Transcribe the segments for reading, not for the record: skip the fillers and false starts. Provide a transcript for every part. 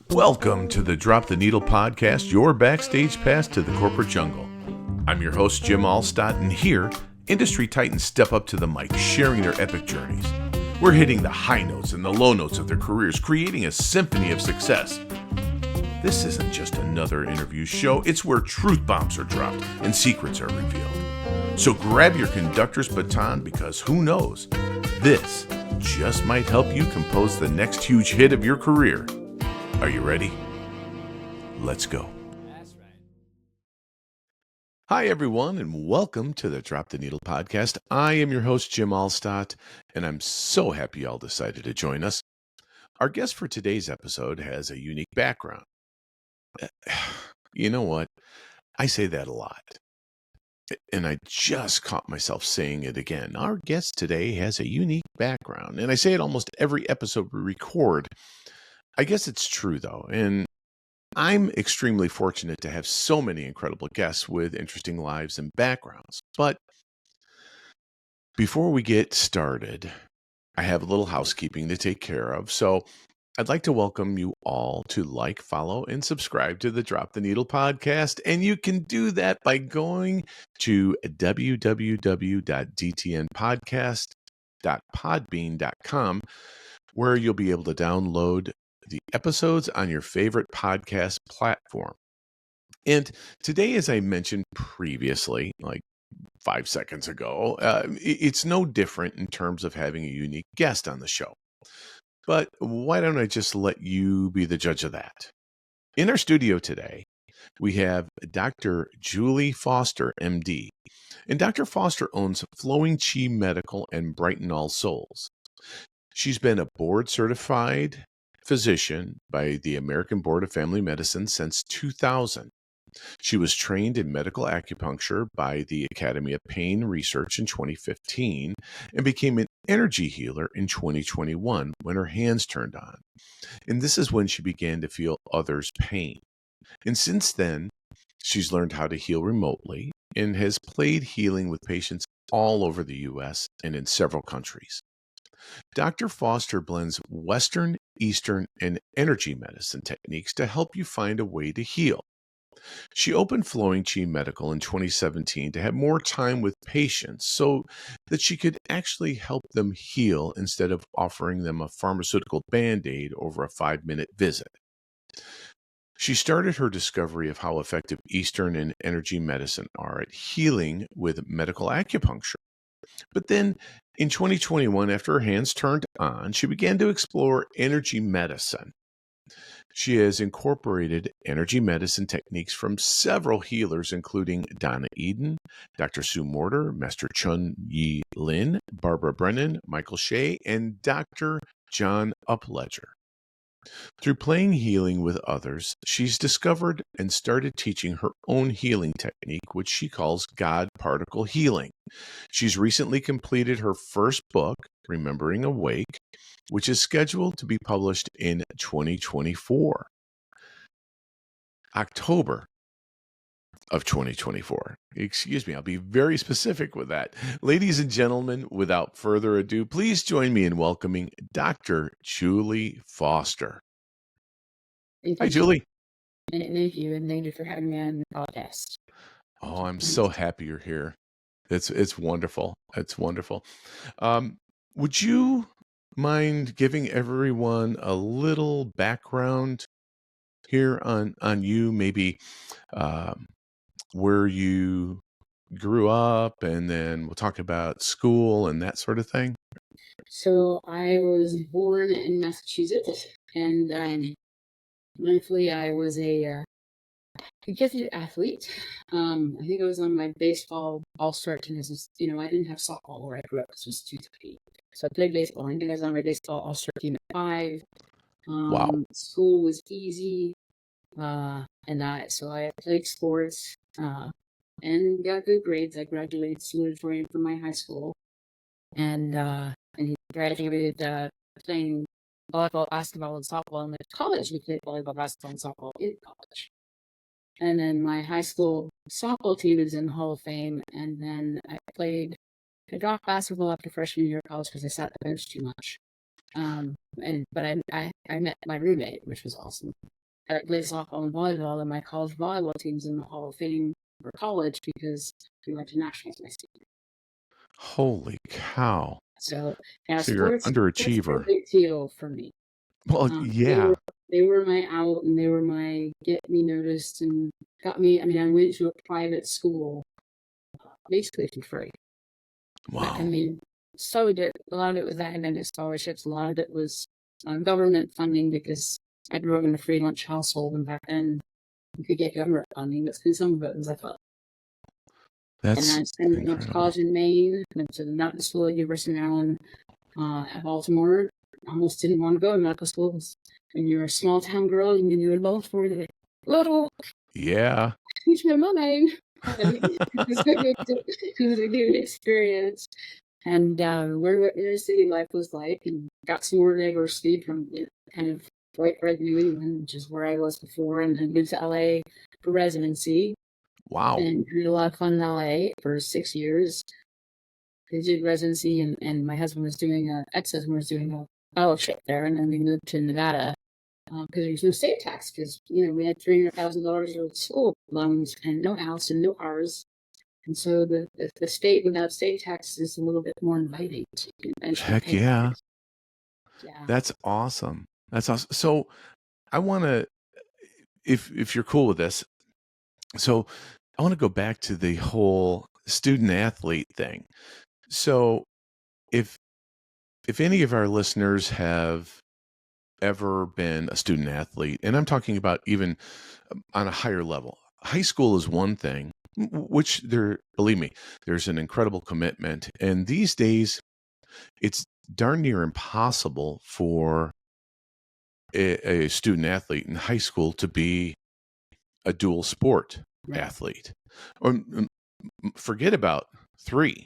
Welcome to the Drop the Needle podcast, your backstage pass to the corporate jungle. I'm your host, Jim Allstott, and here, industry titans step up to the mic, sharing their epic journeys. We're hitting the high notes and the low notes of their careers, creating a symphony of success. This isn't just another interview show, it's where truth bombs are dropped and secrets are revealed. So grab your conductor's baton because who knows, this just might help you compose the next huge hit of your career. Are you ready? Let's go. That's right. Hi, everyone, and welcome to the Drop the Needle podcast. I am your host, Jim Allstott, and I'm so happy y'all decided to join us. Our guest for today's episode has a unique background. You know what? I say that a lot, and I just caught myself saying it again. Our guest today has a unique background, and I say it almost every episode we record. I guess it's true, though, and I'm extremely fortunate to have so many incredible guests with interesting lives and backgrounds. But before we get started, I have a little housekeeping to take care of. So I'd like to welcome you all to like, follow, and subscribe to the Drop the Needle podcast. And you can do that by going to www.dtnpodcast.podbean.com, where you'll be able to download the episodes on your favorite podcast platform. And today, as I mentioned previously, like 5 seconds ago, it's no different in terms of having a unique guest on the show. But why don't I just let you be the judge of that? In our studio today, we have Dr. Julie Foster, MD. And Dr. Foster owns Flowing Chi Medical and Brighten All Souls. She's been a board-certified physician by the American Board of Family Medicine since 2000. She was trained in medical acupuncture by the Academy of Pain Research in 2015 and became an energy healer in 2021 when her hands turned on. And this is when she began to feel others' pain. And since then, she's learned how to heal remotely and has played healing with patients all over the U.S. and in several countries. Dr. Foster blends Western, Eastern, and energy medicine techniques to help you find a way to heal. She opened Flowing Chi Medical in 2017 to have more time with patients so that she could actually help them heal instead of offering them a pharmaceutical Band-Aid over a 5-minute visit. She started her discovery of how effective Eastern and energy medicine are at healing with medical acupuncture. But then in 2021, after her hands turned on, she began to explore energy medicine. She has incorporated energy medicine techniques from several healers, including Donna Eden, Dr. Sue Morter, Master Chun Yi Lin, Barbara Brennan, Michael Shea, and Dr. John Upledger. Through playing healing with others, she's discovered and started teaching her own healing technique, which she calls God Particle Healing. She's recently completed her first book, Remembering Awake, which is scheduled to be published in 2024. October of 2024. Excuse me, I'll be very specific with that. Ladies and gentlemen, without further ado, please join me in welcoming Dr. Julie Foster. Hi, Julie. Thank you, and thank you for having me on the podcast. Oh, I'm so happy you're here. It's wonderful. It's wonderful. Would you mind giving everyone a little background here on you, maybe where you grew up, and then we'll talk about school and that sort of thing? So I was born in Massachusetts, and thankfully I was a gifted athlete. I think I was on my baseball all-star team. I didn't have softball where I grew up because it was too tiny. So I played baseball. I think I was on my baseball all-star team at 5. Wow. School was easy, so I played sports and got good grades. I graduated salutatorian from my high school, and graduated playing volleyball, basketball, and softball. And at college, we played volleyball, basketball, and softball in college. And then my high school softball team is in the Hall of Fame. And then I dropped basketball after freshman year of college because I sat the bench too much. But I met my roommate, which was awesome. I played softball and volleyball, and my college volleyball team's in the Hall of Fame for college because we went to nationals my senior. Holy cow. So yeah, So you're an sports were a underachiever. big deal for me. Well, They were yeah. they were my out, and they were my get me noticed and got me. I mean, I went to a private school basically for free. I Wow. mean, so did a lot of it was academic scholarships. A lot of it was government funding because I grew up in a free lunch household, and back then you could get government funding, but some of it was like, and That's I went to incredible. college in Maine, went to the medical school at University of Maryland, at Baltimore. Almost didn't want to go to medical schools. When you're a small town girl, and you're in Baltimore, you're like, little, Yeah. teach me my mind. It was a good experience. And what inner city life was like, and got some more diversity from kind of White Red New England, which is where I was before, and then moved to LA for residency, Wow. and had a lot of fun in LA for 6 years. I did residency, and my husband was doing ex-husband was doing a fellowship there, and then we moved to Nevada because there's no state tax because we had $300,000 of school loans and no house and no cars. And so the state without state tax is a little bit more inviting to eventually Heck pay yeah. tax. Yeah. That's awesome. That's awesome. So I want to, if you're cool with this, so I want to go back to the whole student athlete thing. So if any of our listeners have ever been a student athlete, and I'm talking about even on a higher level, high school is one thing, which believe me, there's an incredible commitment. And these days, it's darn near impossible for a student athlete in high school to be a dual sport Right. athlete. Or forget about three.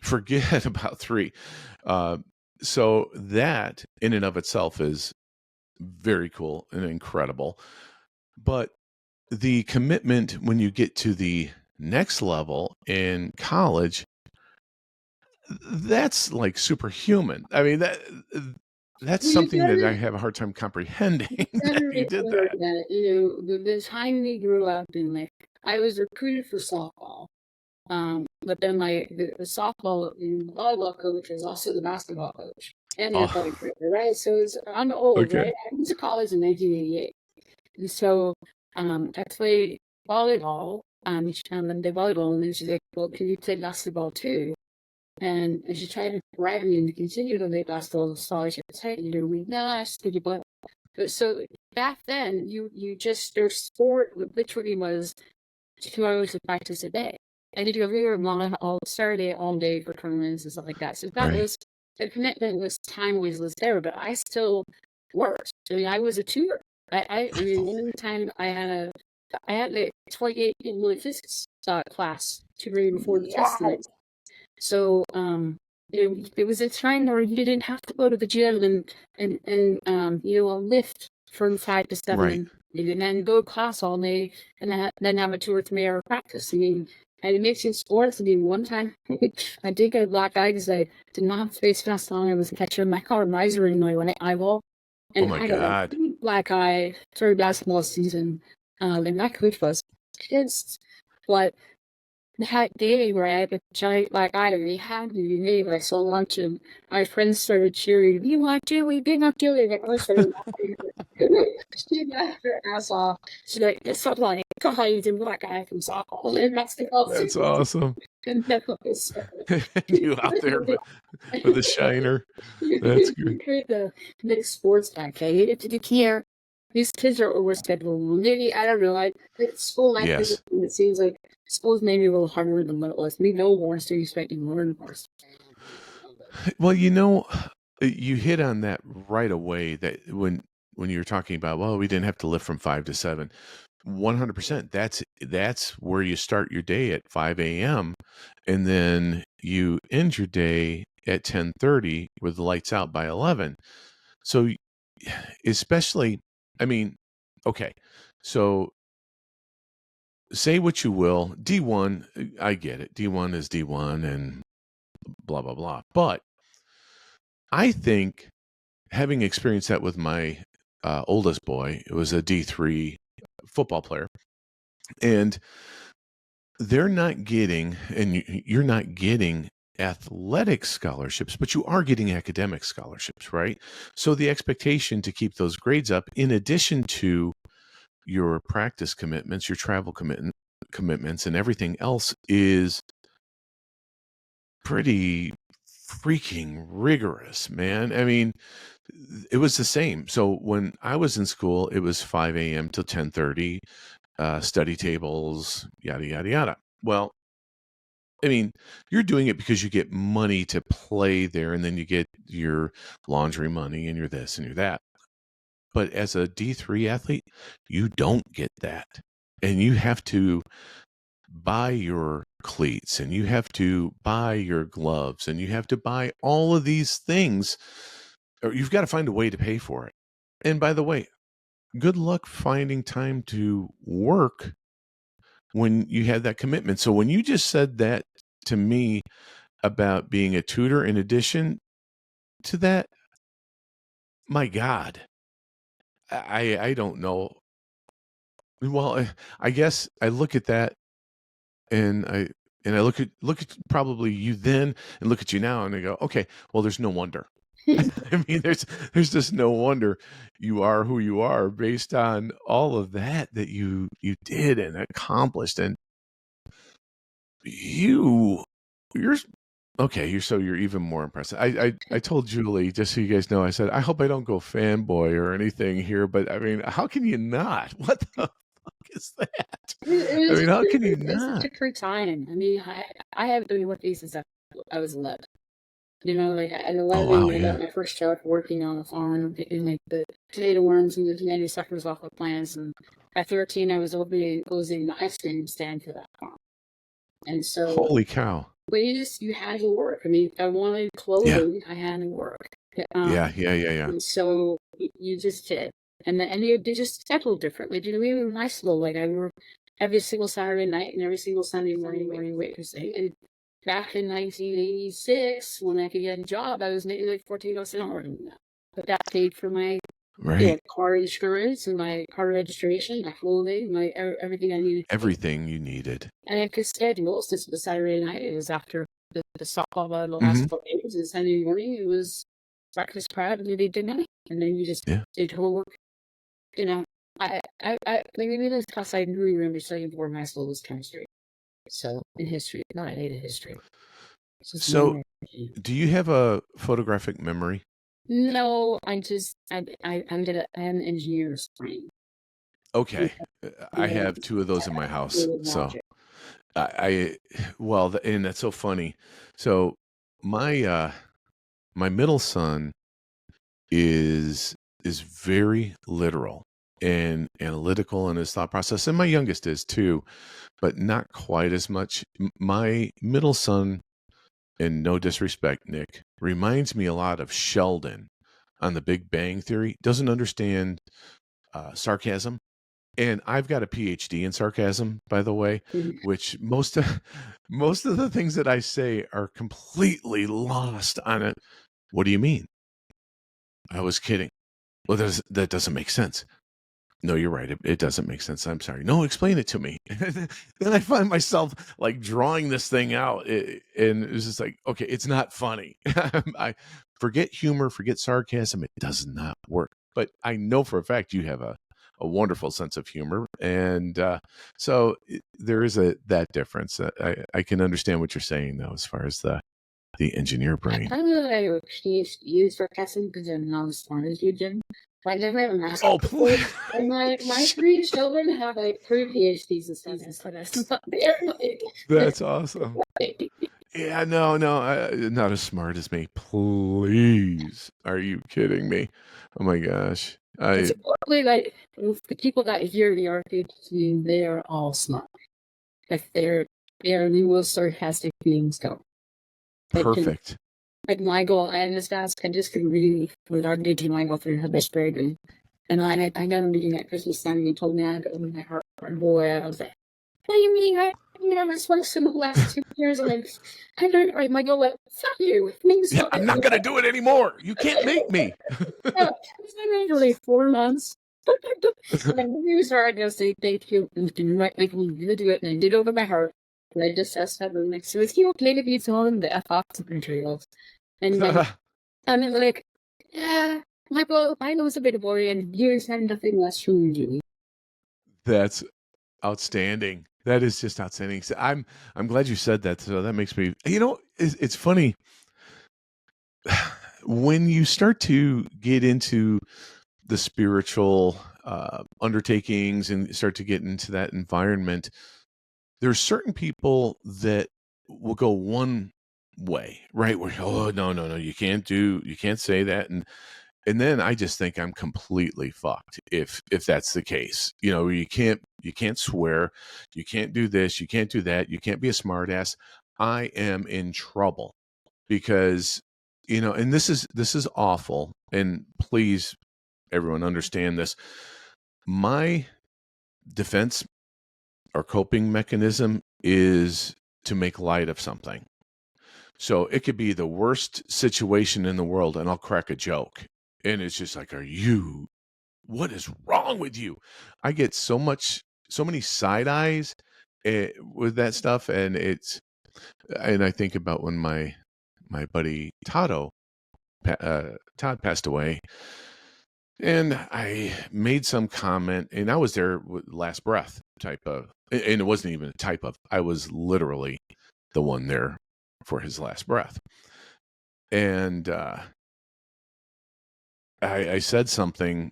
Forget about three. So that in and of itself is very cool and incredible. But the commitment when you get to the next level in college, that's like superhuman. I mean, that's Well, you something that I gotta have a hard time comprehending that you did remember that. that the time we grew up in, like, I was recruited for softball. But then the softball and volleyball coach was also the basketball coach and the athletic Oh, director, right? So I'm old, okay. right? I went to college in 1988. And so I played volleyball, each time I did volleyball, and then she's like, well, can you play basketball too? And she tried to bribe me to continue to play basketball scholarship. Hey, we no, I said, but so back then, their sport literally was 2 hours of practice a day. I did go every long all Saturday all day for tournaments and stuff like that. So that Right. was the commitment was time was there, but I still worked. I mean, I was a tutor. I mean, one time I had like 28 people in physics class tutoring before the test Wow. night. So it was a time where you didn't have to go to the gym and lift from 5 to 7 Right. and you didn't have to go to class all day and then have a 2 or 3 hour practice. I mean, and it makes you sports. I mean, one time I did get a black eye because I did not have face mask on. I was catching my car miser in my one eyeball, Oh and my I got a God. big black eye through basketball season. And my coach was pissed, but that day where I had a giant black eye, we had to be made. I saw lunch and my friends started cheering, "You want Julie? Big up Julie!" Like, I started laughing. She laughed her ass off. She's like, "It's so funny. God, you did black eye from softball and basketball too." That's awesome. And that was And you out there with a shiner. That's good. create the mixed sports back then. You can't. These kids are overscheduled. Maybe I don't know. School life is. Yes. It seems like school's maybe a little harder than what it was. We know more, so you expect to learn more. Well, you hit on that right away that when you're talking about, well, we didn't have to lift from 5 to 7. 100%. That's where you start your day at 5 a.m. and then you end your day at 10:30 with the lights out by 11. So especially, I mean, okay. So say what you will, D1, I get it. D1 is D1 and blah blah blah. But I think having experienced that with my oldest boy, it was a D3 football player, and they're not getting, and you're not getting athletic scholarships, but you are getting academic scholarships, right? So the expectation to keep those grades up, in addition to your practice commitments, your travel commitments, and everything else, is pretty freaking rigorous, man. I mean, it was the same. So when I was in school, it was 5 a.m. till 10:30, study tables, yada, yada, yada. Well, I mean, you're doing it because you get money to play there, and then you get your laundry money and your this and your that. But as a D3 athlete, you don't get that. And you have to buy your cleats, and you have to buy your gloves, and you have to buy all of these things, or you've got to find a way to pay for it. And by the way, good luck finding time to work when you have that commitment. So when you just said that to me about being a tutor in addition to that, my God, I don't know. Well, I guess I look at that, and I look at probably you then, and look at you now, and I go, okay, well, there's no wonder. I mean, there's just no wonder you are who you are based on all of that you did and accomplished. And you're okay. You're even more impressive. I told Julie, just so you guys know, I said, I hope I don't go fanboy or anything here, but I mean, how can you not? What the fuck is that? I mean, how can you not? Such a great time. I mean, I haven't been working since I was 11. You know, like at 11, wow, I got my first job working on a farm, picking like the potato worms and the tomato suckers off the plants. And at 13, I was opening and closing the ice cream stand for that farm. And so, holy cow! but you had to work. I mean, if I wanted clothing, I had to work. Yeah. And so you just did. And they just settled differently. You know, even in high school, like I worked every single Saturday night and every single Sunday morning wait for say. Back in 1986, when I could get a job, I was making like $14 an hour. But that paid for my car insurance and my car registration, my clothing, my everything I needed. Everything you needed. And I could schedule since the Saturday night. It was after the softball the last 4 days, and Sunday morning it was breakfast prep and they did night, and then you just did homework. You know, I maybe this class I really remember studying for my school was chemistry. So in history, not I hated history. So, do you have a photographic memory? No, I'm an engineer's brain. Okay, I have 2 of those in my house. So, well, and that's so funny. So, my my middle son is very literal and analytical in his thought process, and my youngest is too, but not quite as much. My middle son, and no disrespect, Nick, reminds me a lot of Sheldon on The Big Bang Theory. Doesn't understand sarcasm. And I've got a PhD in sarcasm, by the way, which most of the things that I say are completely lost on it. What do you mean? I was kidding. Well, that doesn't make sense. No, you're right. It doesn't make sense. I'm sorry. No, explain it to me. Then I find myself like drawing this thing out, and it's just like, okay, it's not funny. I forget humor, forget sarcasm. It does not work. But I know for a fact you have a wonderful sense of humor, and so there is that difference. I can understand what you're saying, though, as far as the engineer brain. I don't know that I use sarcasm because I'm not as smart as you, Jim. I never have a master's. Oh, please. And my 3 children have like 3 PhDs and studies, but that's not there. That's awesome. Yeah, no, not as smart as me. Please, are you kidding me? Oh my gosh, It's probably like the people that hear the RPG, they are all smart. Like they're little sarcastic beings go. Perfect. Like Michael and his dad can just really with our DTN Michael through her best grade. And I got a meeting at Christmas time and he told me I got my heart boy. I was like, what do you mean? nervous once in the last 2 years, and I learned right. My go like, fuck you. Yeah, I'm not going to do it anymore. You can't make me. Yeah, it's been really 4 months. And then when you started, just they feel right, like we gonna do it, and I did over my heart. And I just asked her next to it, you okay to be telling the F off to materials? And then and then like, yeah, Michael, I know it's a bit boring, and years had nothing less from you. That's outstanding. That is just outstanding. So I'm glad you said that. So that makes me, it's funny when you start to get into the spiritual undertakings and start to get into that environment. There's certain people that will go one way, right? Where no, you can't say that, and then I just think I'm completely fucked if that's the case. You can't swear, you can't do this, you can't do that, you can't be a smartass. I am in trouble because and this is awful. And please, everyone, understand this. My defense or coping mechanism is to make light of something. So it could be the worst situation in the world, and I'll crack a joke. And it's just like, what is wrong with you? I get so many side eyes with that stuff. And I think about when my buddy Todd passed away, and I made some comment, and I was there with last breath type of, and it wasn't even a type of, I was literally the one there for his last breath. And I said something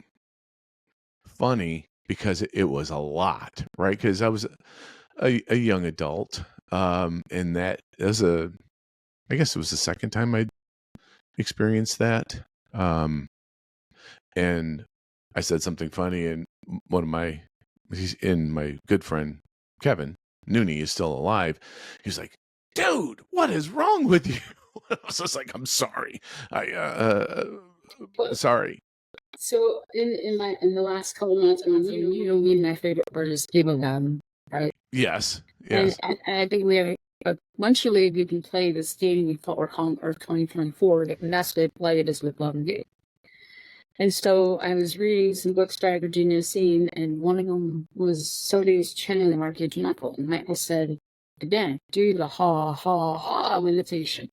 funny because it was a lot, right? Because I was a young adult, and that was I guess it was the second time I'd experienced that. And I said something funny, and my good friend Kevin Nooney is still alive. He's like, "Dude, what is wrong with you?" I was just like, "I'm sorry. Sorry." So in the last couple months, me and my favorite part is Table Gum, right? Yes. And I think we have once you leave, you can play this game we call or 2024, and that's the play it is with Love and Gate. And so I was reading some books by Virginia Scene, and one of them was Sodi's channeling Michael. And Michael said, again, do the ha ha ha meditation.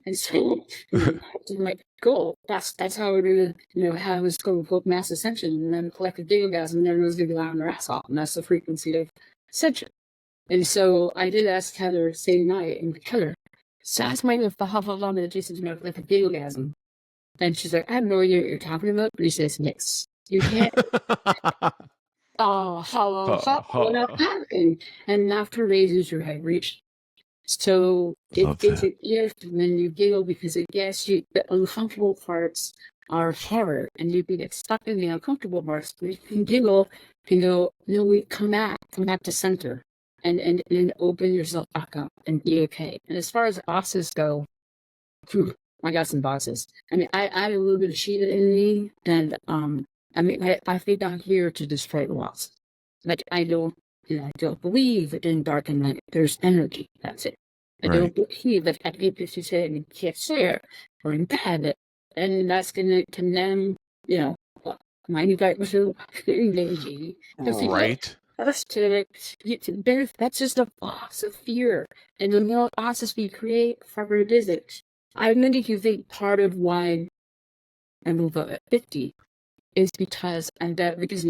And so I'm like, cool. That's how we're gonna have this quote unquote mass ascension, and then collective orgasm, and everyone's gonna be laughing their ass off, and that's the frequency of ascension. And so I did ask Heather same night, and Heather, so ask Michael if the ha ha ha meditation is gonna collective orgasm. And she's like, I have no idea what you're talking about, but he says, yes. You can't. And after raises your head reached. So it's a gift when you giggle because it gets you, the uncomfortable parts are horror, and you can get stuck in the uncomfortable parts. You can giggle, you go, no, we come back to center, and open yourself back up and be okay. And as far as bosses go, I got some bosses. I mean, I have a little bit of Shiva in me, and I think I'm here to destroy the walls. Like I don't believe in dark and light. There's energy. That's it. I don't believe that people who say you can't share or in bad, and that's gonna condemn. My new guy was very lazy. Right. That's just a box of fear, and the bosses we create for a visit. I really do think part of why I move up at 50 is because when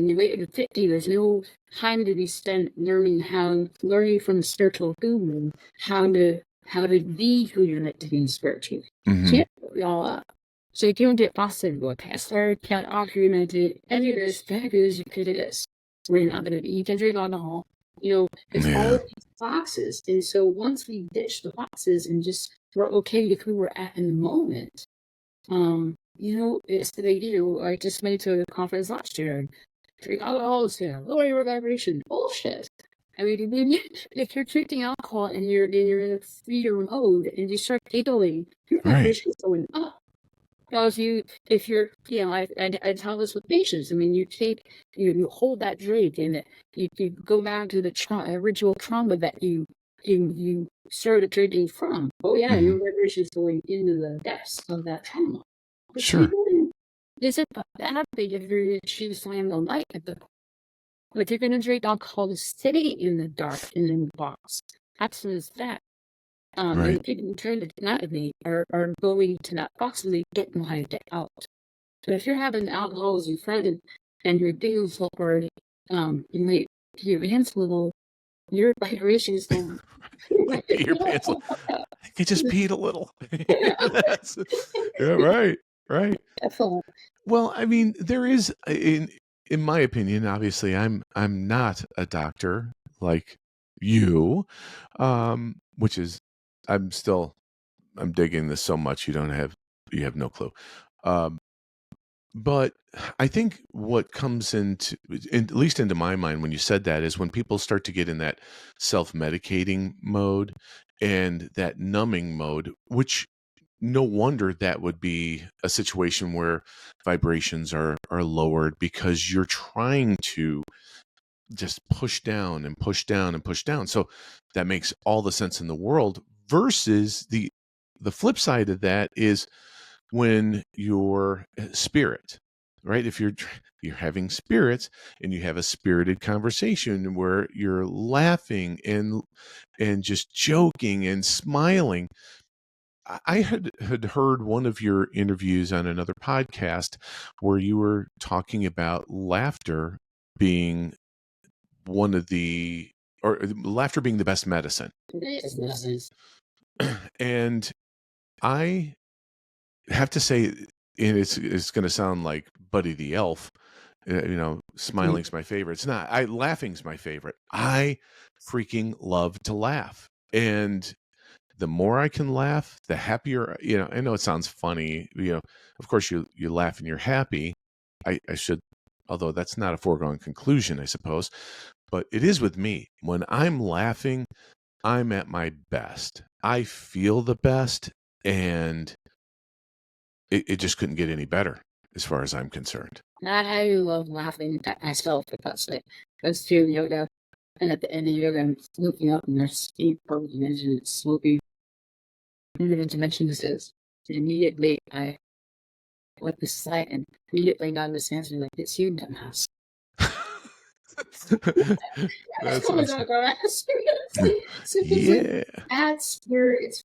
you wait at 50, there's no time to be spent learning from the spiritual guru how to be who you're meant to be spiritually. Mm-hmm. So you can't get busted with a pastor, can't argument it, any of this, that is, you could do this. We're not going to be, you can drink alcohol. It's all these boxes. And so once we ditch the boxes and just we're okay with who we're at in the moment, it's the idea. I just made it to a conference last year and drink alcohol is lower your vibration. Bullshit. I mean, if you're drinking alcohol and you're in a fear mode and you start giggling, your vibration is going up. Because if you're, I tell this with patients. I mean, you hold that drink and you go back to the original trauma that you you started drinking from. Oh yeah, Mhm. your vibration is going into the depths of that trauma. But Sure. is it that big if you're choose to the light at the but you're gonna drink alcohol to stay in the dark and in the box. That's what it's that. Right. And people trying to deny me are going to that box and they get my out. So if you're having alcohol as your friend and you're doing for you might your hands a little, your vibration is going. Your pants. You just peed a little. That's, yeah, right. Right. Well, I mean, there is in my opinion, obviously I'm not a doctor like you, which is I'm digging this so much you have no clue. Um, but I think what comes at least into my mind when you said that is when people start to get in that self-medicating mode and that numbing mode, which no wonder that would be a situation where vibrations are lowered because you're trying to just push down and push down and push down. So that makes all the sense in the world versus the flip side of that is when your spirit, right? If you're having spirits and you have a spirited conversation where you're laughing and just joking and smiling. I had heard one of your interviews on another podcast where you were talking about laughter being one of the or laughter being the best medicine. And I have to say, and it's going to sound like Buddy the Elf, smiling's my favorite. It's not. Laughing's my favorite. I freaking love to laugh, and the more I can laugh, the happier. I know it sounds funny. Of course you laugh and you're happy. I should, although that's not a foregone conclusion, I suppose. But it is with me. When I'm laughing, I'm at my best. I feel the best, and it just couldn't get any better as far as I'm concerned. I love laughing at myself because I goes to yoga, and at the end of yoga, I'm looking up and there's Steve Purpose and swooping into the dimensions. Immediately, I went to sight and immediately got in this answer like, it's you, dumbass. That's awesome. Yeah. That's where it's.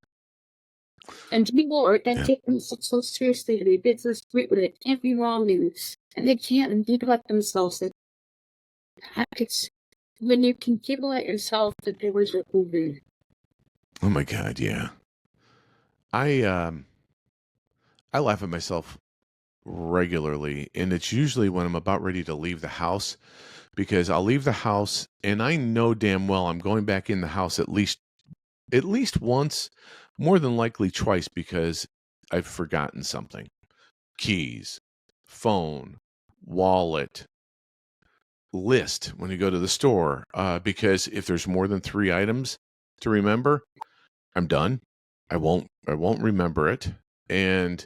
And people are then take themselves so seriously, they bid so straight with it, can't be wrong, and they can't and neglect themselves. It's when you can giggle at yourself, the doors are open. Oh my God, yeah. I laugh at myself regularly, and it's usually when I'm about ready to leave the house because I'll leave the house and I know damn well I'm going back in the house at least once, more than likely twice because I've forgotten something. Keys, phone, wallet, list when you go to the store because if there's more than 3 items to remember, I'm done. I won't remember it. And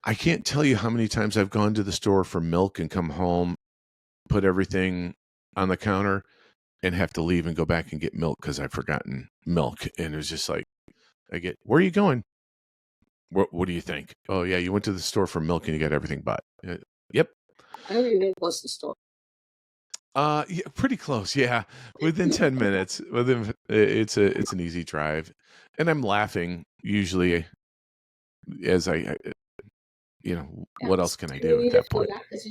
I can't tell you how many times I've gone to the store for milk and come home, put everything on the counter, and have to leave and go back and get milk because I've forgotten milk. And it was just like, where are you going? What do you think? Oh, yeah, you went to the store for milk and you got everything but. Yep. I don't even know what's the store. Yeah, pretty close. Yeah, within 10 minutes. It's an easy drive, and I'm laughing usually as what else can I do at that point? It's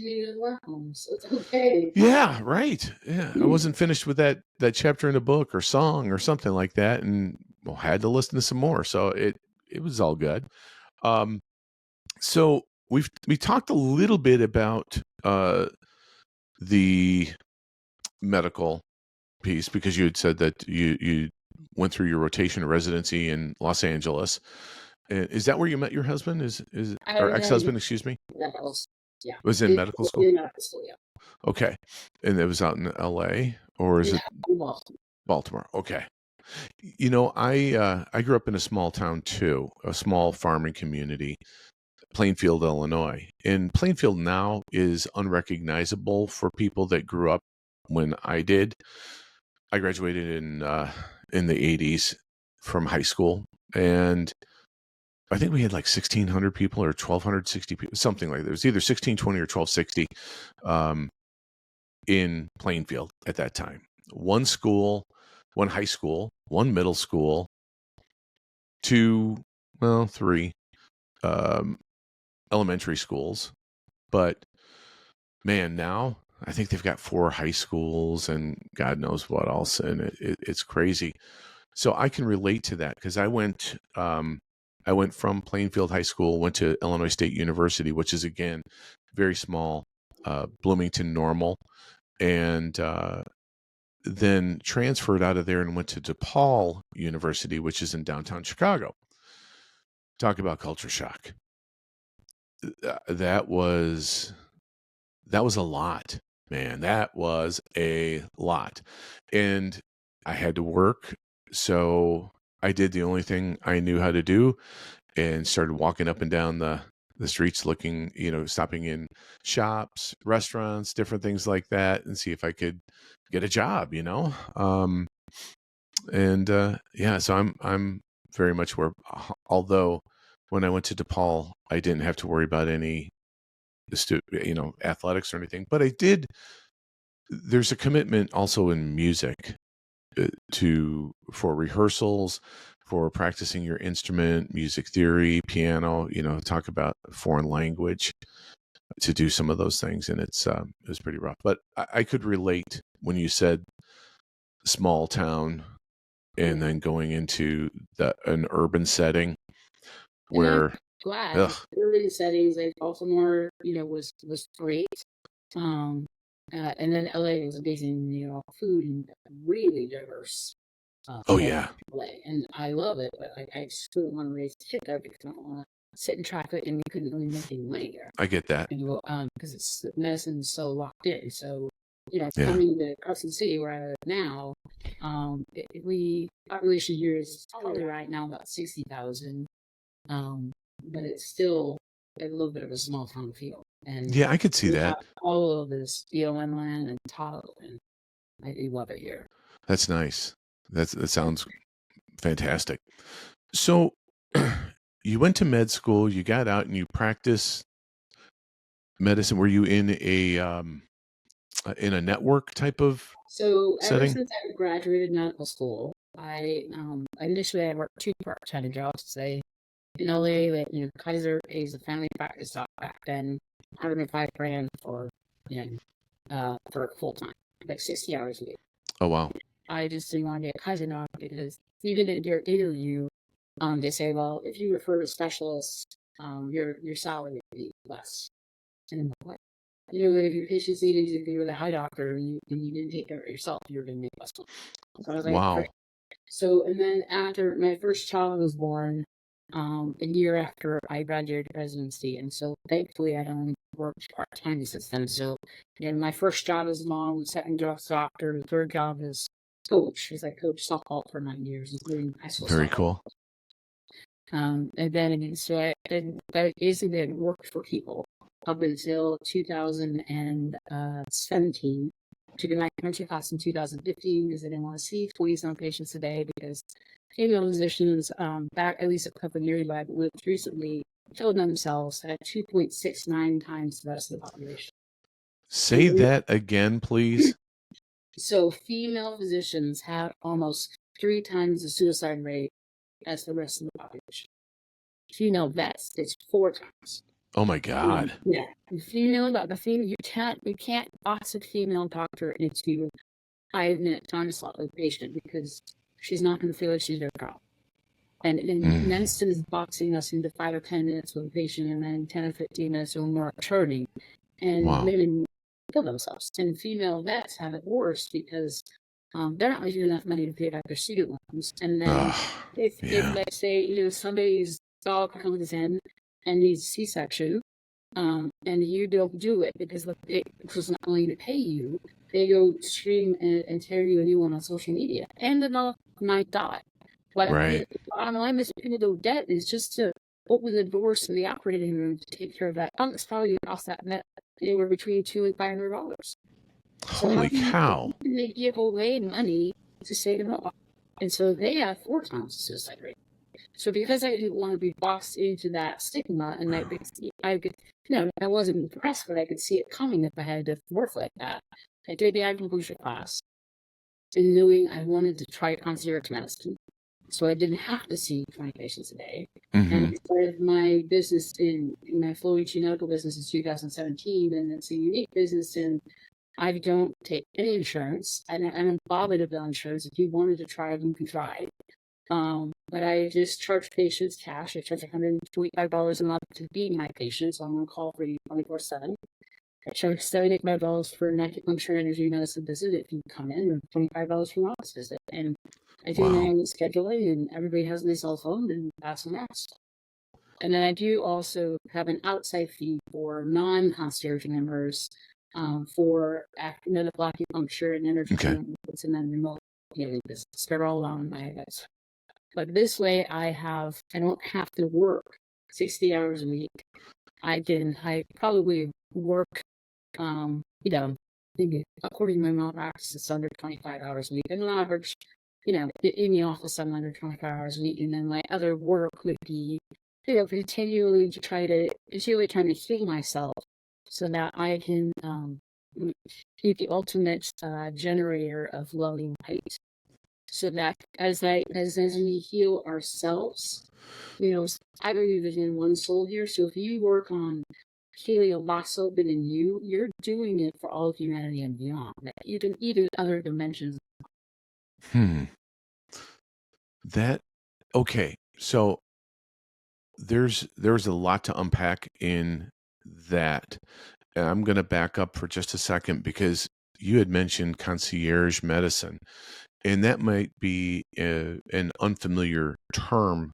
okay. Yeah, right. Yeah, I wasn't finished with that chapter in a book or song or something like that, and had to listen to some more. So it was all good. So we talked a little bit about the medical piece because you had said that you went through your rotation of residency in Los Angeles. Is that where you met your husband? Or ex-husband? Excuse me. Yeah. Was in medical school. In medical school, yeah. Okay, and it was out in L.A. or is it Baltimore? Okay. I grew up in a small town too, a small farming community, Plainfield, Illinois. And Plainfield now is unrecognizable for people that grew up when I did. I graduated in in the 80s from high school. And I think we had like 1,600 people or 1,260 people, something like that. It was either 1,620 or 1,260 in Plainfield at that time. One school, one high school, one middle school, three elementary schools. But man, now I think they've got 4 high schools and God knows what else. And it's crazy. So I can relate to that because I went from Plainfield High School, went to Illinois State University, which is again very small, Bloomington Normal, and then transferred out of there and went to DePaul University, which is in downtown Chicago. Talk about culture shock. That was a lot, man. That was a lot, and I had to work, so I did the only thing I knew how to do and started walking up and down the streets looking, stopping in shops, restaurants, different things like that, and see if I could get a job, so I'm very much where, although when I went to DePaul, I didn't have to worry about any, athletics or anything, but there's a commitment also in music for rehearsals, for practicing your instrument, music theory, piano, talk about foreign language to do some of those things. And it was pretty rough, but I could relate when you said small town and then going into an urban setting where, I'm glad urban settings, like Baltimore, was great. And then LA was amazing, food and really diverse. oh yeah, LA, and I love it, but I still want to raise a kid there because I don't want to sit in traffic and you couldn't really make any money there. I get that. Because it's medicine's so locked in. So, Yeah. coming to Carson City where I live now, population here is probably right now about 60,000. But it's still a little bit of a small town feel. And yeah, I could see that. All of this BLM land and tile, and I love it here. That's nice. That sounds fantastic. So you went to med school, you got out and you practiced medicine. Were you in a network type of setting? Ever since I graduated medical school, I initially I worked 2 part-time jobs. Say in LA, like, Kaiser is a family practice doc back then, $105,000 for for full time, like 60 hours a week. Oh wow! I just didn't want to get Kaiser doc because even in their interview, they say, well, if you refer to specialists, your salary would be less. And I'm like, what? If your patients needed you to go to the high doctor and you didn't take care of it yourself, you're going to make less money. So I was like, wow. Great. So, and then after my first child was born, a year after I graduated residency, and so thankfully I only worked part-time since then. So, my first job is mom, second job is doctor, the third job is coach. I coached softball for 9 years, including high school. Very softball. cool. And then so I basically worked for people up until 2017. Took a country class in 2015 because I didn't want to see 40-some patients a day because female physicians, back at least a couple of years back, most recently killed themselves at 2.69 times the rest of the population. Say that again, please. So female physicians have almost 3 times the suicide rate as the rest of the population. Female vets, it's 4 times. Oh my God. Yeah. You can't box a female doctor into 5-minute time slot with a patient because she's not going to feel like she's their problem. And then medicine is boxing us into 5 or 10 minutes with a patient and then 10 or 15 minutes or more charting. And women kill themselves. And female vets have it worse because they're not making enough money to pay back their student loans. And then if let's say, somebody's dog comes in and needs a C-section, and you don't do it because it was not willing to pay you, they go scream and tear you a new one on social media, and the mother might die. But the bottom line is, debt is just to open the doors to the operating room to take care of that. It's probably cost that net anywhere between $200 and $500. Holy cow! They give away money to save them all. And so they have 4 times the suicide rate. So because I didn't want to be boxed into that stigma, and I could, I wasn't depressed, but I could see it coming if I had to work like that. I did the acupuncture class, and knowing I wanted to try concierge medicine, so I didn't have to see 20 patients a day. And I started my business in my flowing medical business in 2017, and it's a unique business, and I don't take any insurance. I don't bother to bill insurance. If you wanted to try it, you can try. But I just charge patients cash. I charge $125 a month to be my patient, so I'm on call for you 24/7. I charge $75 for an acupuncture energy medicine visit if you come in, or $25 for an office visit. And I do my own scheduling, and everybody has my cell phone, and that's the next. And then I do also have an outside fee for non-concierge members for medical acupuncture and energy healing, and then remote healing business. They're all on my heads. But this way, I don't have to work 60 hours a week. I probably work, maybe according to my malpractice, it's under 25 hours a week. And on average, in the office, I'm under 25 hours a week. And then my other work would be, continually trying to heal myself so that I can be the ultimate generator of loving light. So that as we heal ourselves, I believe in one soul here. So if you work on healing a lost soul within you, you're doing it for all of humanity and beyond, even other dimensions. Okay. So there's a lot to unpack in that. And I'm going to back up for just a second because you had mentioned concierge medicine. And that might be an unfamiliar term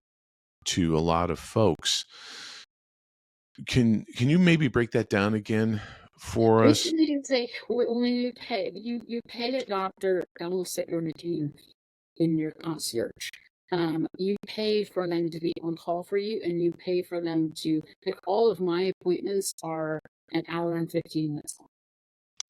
to a lot of folks. Can you maybe break that down again for us? Basically, you say when you pay the doctor almost set your routine in your concierge. You pay for them to be on call for you, and you pay for them to. Like, all of my appointments are an hour and 15 minutes long.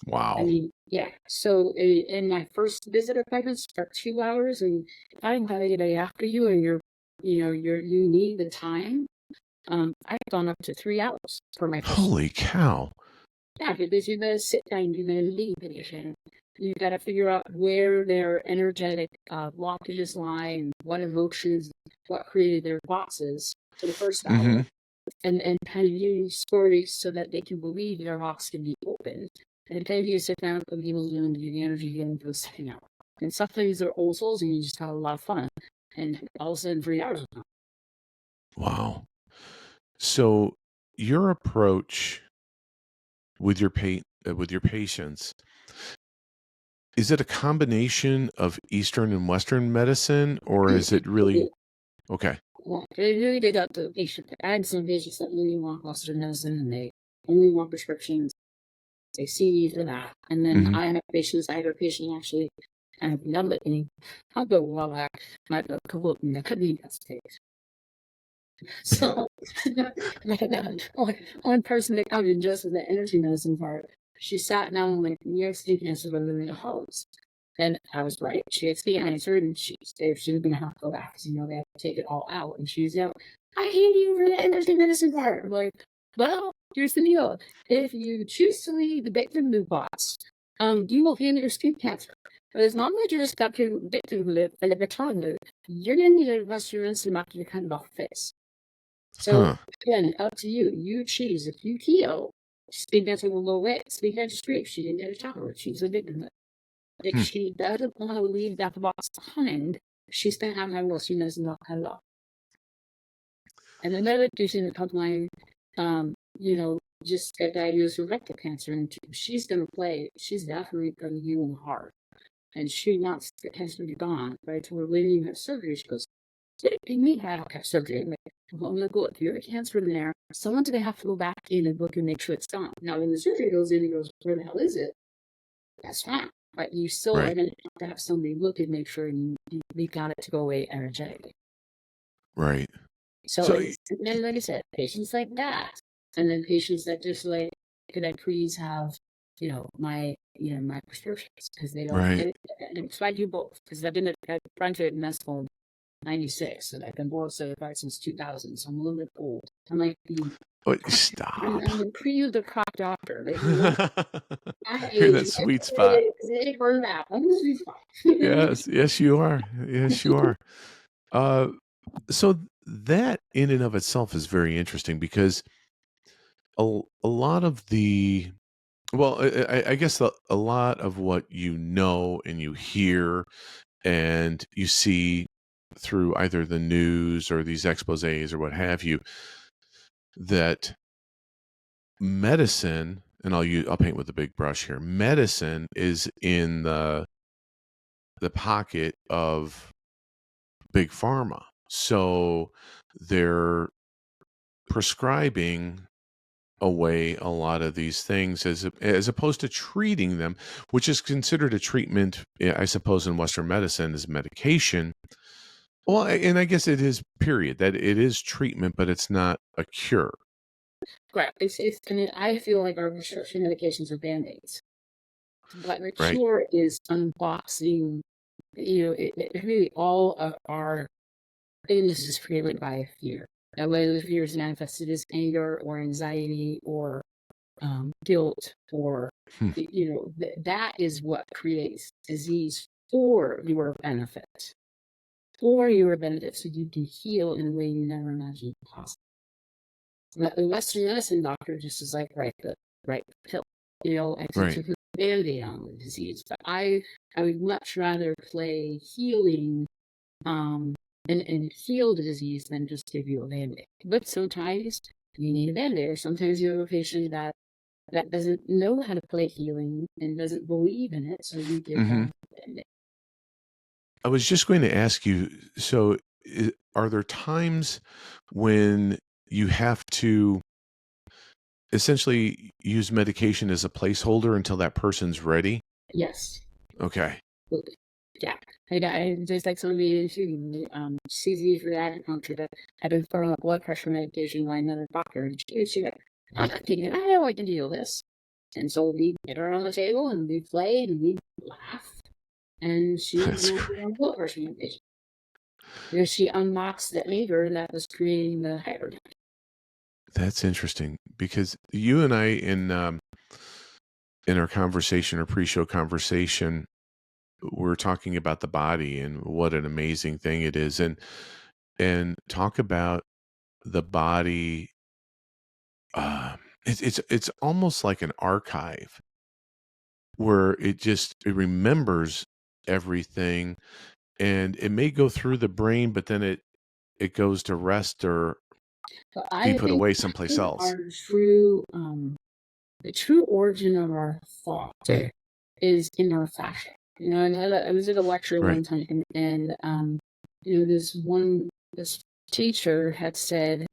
Wow. I mean, yeah. So in my first visit appointments are 2 hours, and if I can have anybody after you, and you need the time, I've gone up to 3 hours for my first. Holy cow! Yeah, because you gotta sit down, you gotta leave it. You gotta figure out where their energetic blockages lie, and what emotions, what created their boxes for the first hour, and kind of use stories so that they can believe their box can be open. And then you sit down with people doing the energy getting for the second hour. And sometimes they're old souls, and you just have a lot of fun. And all of a sudden, 3 hours. Wow. So your approach with your patients, is it a combination of Eastern and Western medicine, or is it really okay? Well, they got the patient. I had some patients that really want Western medicine, and they only want prescriptions. They see me for that. And then I have a patient actually, and I've done it. I'll go a while back. My couple of them could be stage. So, one person that comes in just with the energy medicine part, she sat down like New York State cancer with the hose. And I was right. She had the answer, and she was going to have to go back because, they have to take it all out. And she's I hate you for the energy medicine part. I'm like, well, here's the deal. If you choose to leave the victim loop box, you will heal your skin cancer. But as long as you're stuck in victim loop and the baton loop, you're going to need to invest your insulin after you kind of off face. So, again, up to you. You choose. If you heal, skin cancer will go away. Skin cancer straight. She didn't get a chocolate. She's a victim loop. If she doesn't want to leave that box behind, she's going to have my will. She does not cut it off. And another patient that comes to mind, just got diagnosed with rectal cancer, and she's going to play. She's definitely going to heal in the heart. And she wants the cancer to be gone. But I told her, when you have surgery, she goes, me have surgery. Well, I'm going to go, if you're a cancer in there, someone's going to have to go back in and look and make sure it's gone. Now, when the surgery goes in, he goes, where the hell is it? That's fine. But you still are going to have to have somebody look and make sure you got it to go away energetically. Right. So then, like I said, patients like that. And then patients that just that please have my prescriptions, because they don't Right. get it. And so I do both, because I've been trying to in 96, and I've been board certified since 2000, so I'm a little bit old. I'm like Oh, stop. I'm the the cock doctor. Like, my You're in age, that sweet spot. they burn out. I'm the sweet spot. Yes, yes, you are. Yes, you are. Uh, so that in and of itself is very interesting because a lot of the well, I guess a lot of what you know and you hear and you see through either the news or these exposés or what have you, that medicine, and I'll paint with a big brush here. Medicine is in the pocket of big pharma. So they're prescribing away a lot of these things as opposed to treating them, which is considered a treatment, I suppose, in Western medicine as medication. Well, and I guess it is, period, that it is treatment, but it's not a cure. Correct. I mean, I feel like our prescription medications are band-aids, but the Right. cure is unboxing. Really all of our illness is created by fear. And whether the fear is manifested as anger or anxiety or guilt, or Hmm. that is what creates disease for your benefit. For your benefit, so you can heal in a way you never imagined possible. The Western medicine doctor just is like, right pill, actually Right. to put a band-aid on the disease. But I would much rather play healing and heal the disease than just give you a band-aid. But sometimes you need a band-aid. Sometimes you have a patient that doesn't know how to play healing and doesn't believe in it, so you give Hmm. them a band-aid. I was just going to ask you, so are there times when you have to essentially use medication as a placeholder until that person's ready? Yes. Okay. Yeah. I just like somebody who sees me for acupuncture that had been throwing up blood pressure medication by another doctor. And she like, I'm thinking, I know I can deal with this. And so we get her on the table and we play and we laugh. And she That's went great. on blood pressure medication. Because she unboxed the anger that was creating the hypertension. That's interesting because you and I in our conversation or pre-show conversation, we're talking about the body and what an amazing thing it is, and talk about the body. It's almost like an archive where it remembers everything, and it may go through the brain, but then it goes to rest or So be I put think away someplace else. our true the true origin of our thought is in our fascia. And I was at a lecture Right. one time, and this teacher had said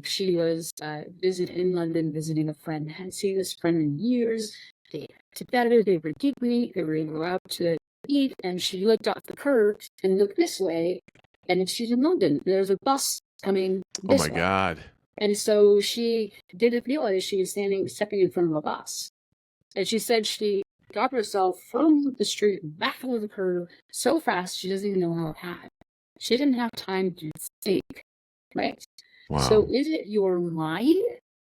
she was in London visiting a friend, hadn't seen this friend in years. They together, they were deeply, they were going to go out to eat, and she looked off the curb and looked this way, and she's in London. There's a bus coming Oh this my way. God. And so she didn't realize she was stepping in front of a bus. And she said she got herself from the street back over the curb so fast she doesn't even know how it happened. She didn't have time to think, right? So Wow. is it your mind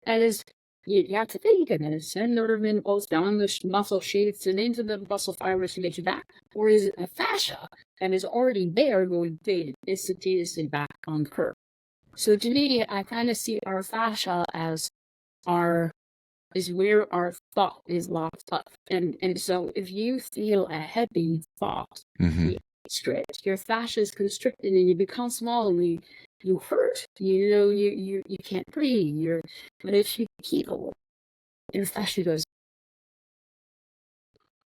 that is, you have to think and then send nerve impulse down the muscle sheaths and into the muscle fibers to get you back? Or is it a fascia that is already there going instantaneously back on the curb? So to me, I kind of see our fascia as where our thought is locked up. And so if you feel a heavy thought, Hmm. you stretch, your fascia is constricted and you become small and you hurt. You can't breathe. But if you heal, your fascia goes,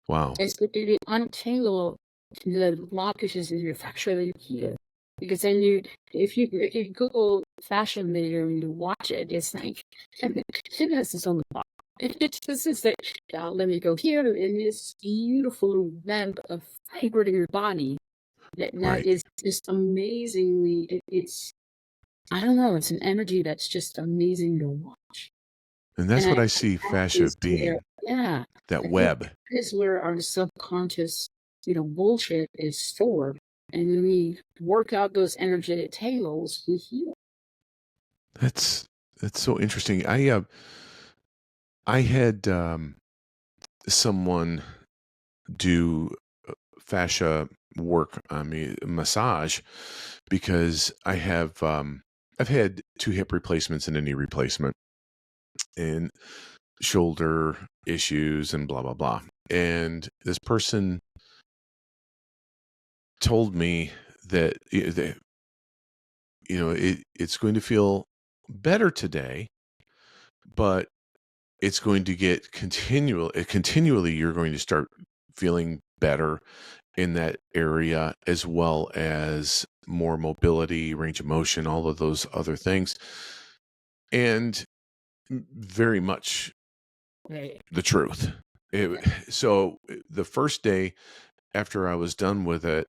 Wow. it's going to untangle the blockages in your fascia that you heal. Because then if you Google fashion video and you watch it, it's like, it has its own thought. It's just that, let me go here, and this beautiful web of fiber to your body that Right. is just amazingly, it's, I don't know, it's an energy that's just amazing to watch. And And that's what I I see that fascia is where, being, yeah, that I think web. that is where our subconscious, bullshit is stored. And when we work out those energetic tangles, we heal. That's so interesting. I had someone do fascia work on me, massage, because I've had 2 hip replacements and a knee replacement and shoulder issues and blah blah blah. And this person told me that, it's going to feel better today, but it's going to get continually you're going to start feeling better in that area, as well as more mobility, range of motion, all of those other things. And very much Right. the truth. So the first day after I was done with it,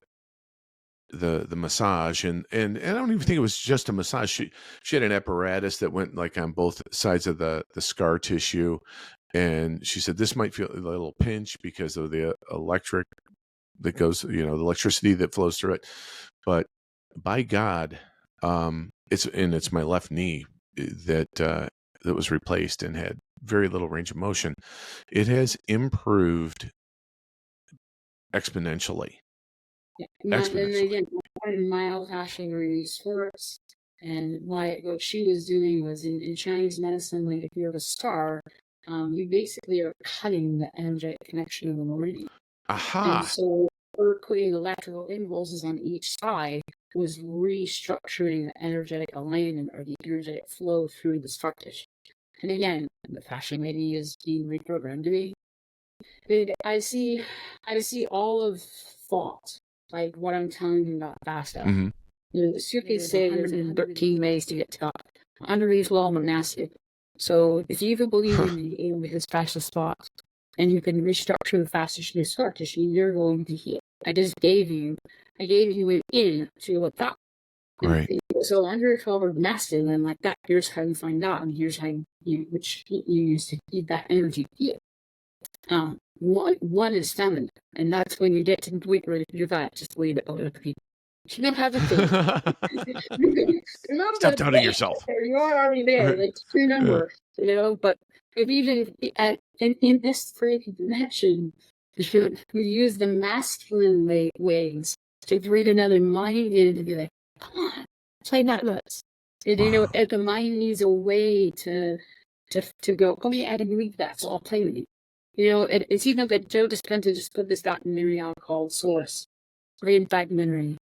the massage, and I don't even think it was just a massage. She had an apparatus that went like on both sides of the scar tissue, and she said this might feel a little pinch because of the electric that goes, the electricity that flows through it. But by God, it's my left knee that was replaced and had very little range of motion. It has improved exponentially. Yeah. And Exponentially. again, myofascial release works. And what she was doing was in Chinese medicine, like if you have a scar, you basically are cutting the energetic connection of the meridian. And Aha. so her putting electrical impulses on each side was restructuring the energetic alignment or the energetic flow through the scar tissue. And again, the fascia maybe is being reprogrammed to be. I see all of thought, like what I'm telling you about fascia. Mm-hmm. The Sufis say there's 113 ways to get to God. Under these law monastic. So if you even believe in with this fascia spot, and you can restructure the fascia scar tissue, you're going to heal. I gave you an in to look up. Right. So under 12 nested and like that, here's how you find out, and here's how you use to keep that energy heal. One is feminine, and that's when you get to the point where you're that, just leave it over to people. You don't have to think. Remember Stop doubting yourself. you're already there. Like remember, But if even in this freaking dimension, we use the masculine ways to bring another mind in to be like, come on, play that nuts. And, Wow. if the mind needs a way to go, oh yeah, I didn't believe that, so I'll play with you. It's even that Joe Dispenza just put this documentary out called Source, great documentary.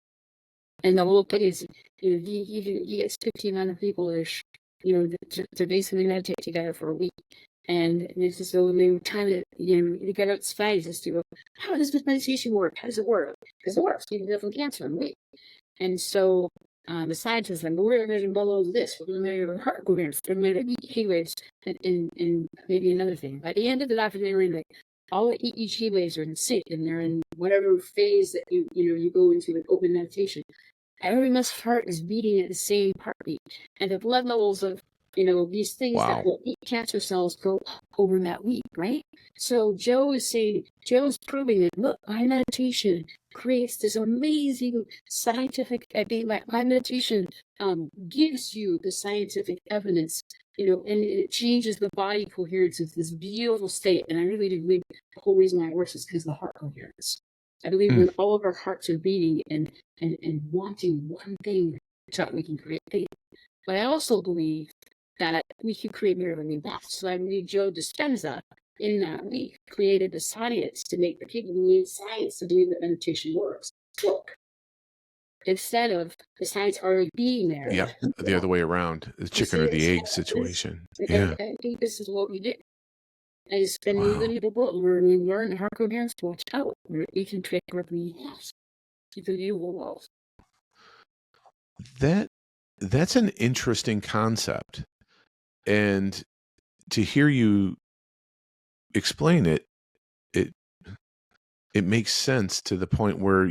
And the whole thing is, he gets 1,500 people ish, to basically meditate together for a week. And it's just so they time it, you get outside just to go, how does this meditation work? How does it work? Because it works. You can definitely cancer in a week. And so the scientists like, we're going to measure below this, we're going to measure the heart, we're going to measure EEG waves, and maybe another thing. By the end of the documentary, like all the EEG waves are in sync, and they're in whatever phase that you go into with open meditation. Everyone's heart is beating at the same heartbeat, and the blood levels of these things that will eat cancer cells go up over that week, right? So Joe's proving that look, my meditation creates this amazing scientific. My meditation gives you the scientific evidence, and it changes the body coherence of this beautiful state. And I really do believe the whole reason why it works is because of the heart coherence. I believe when all of our hearts are beating and wanting one thing, that we can create faith. But I also believe that we can create mirroring back. So I believe Joe Dispenza, in that week, created the science to make the people who need science to believe that meditation work. Instead of the science already being there. Yeah, the other way around, the chicken or the egg situation. Yeah. I think this is what we did. I spend even the book where we learn how coherence to watch out. We can trick everything else. That's an interesting concept. And to hear you explain it, it makes sense to the point where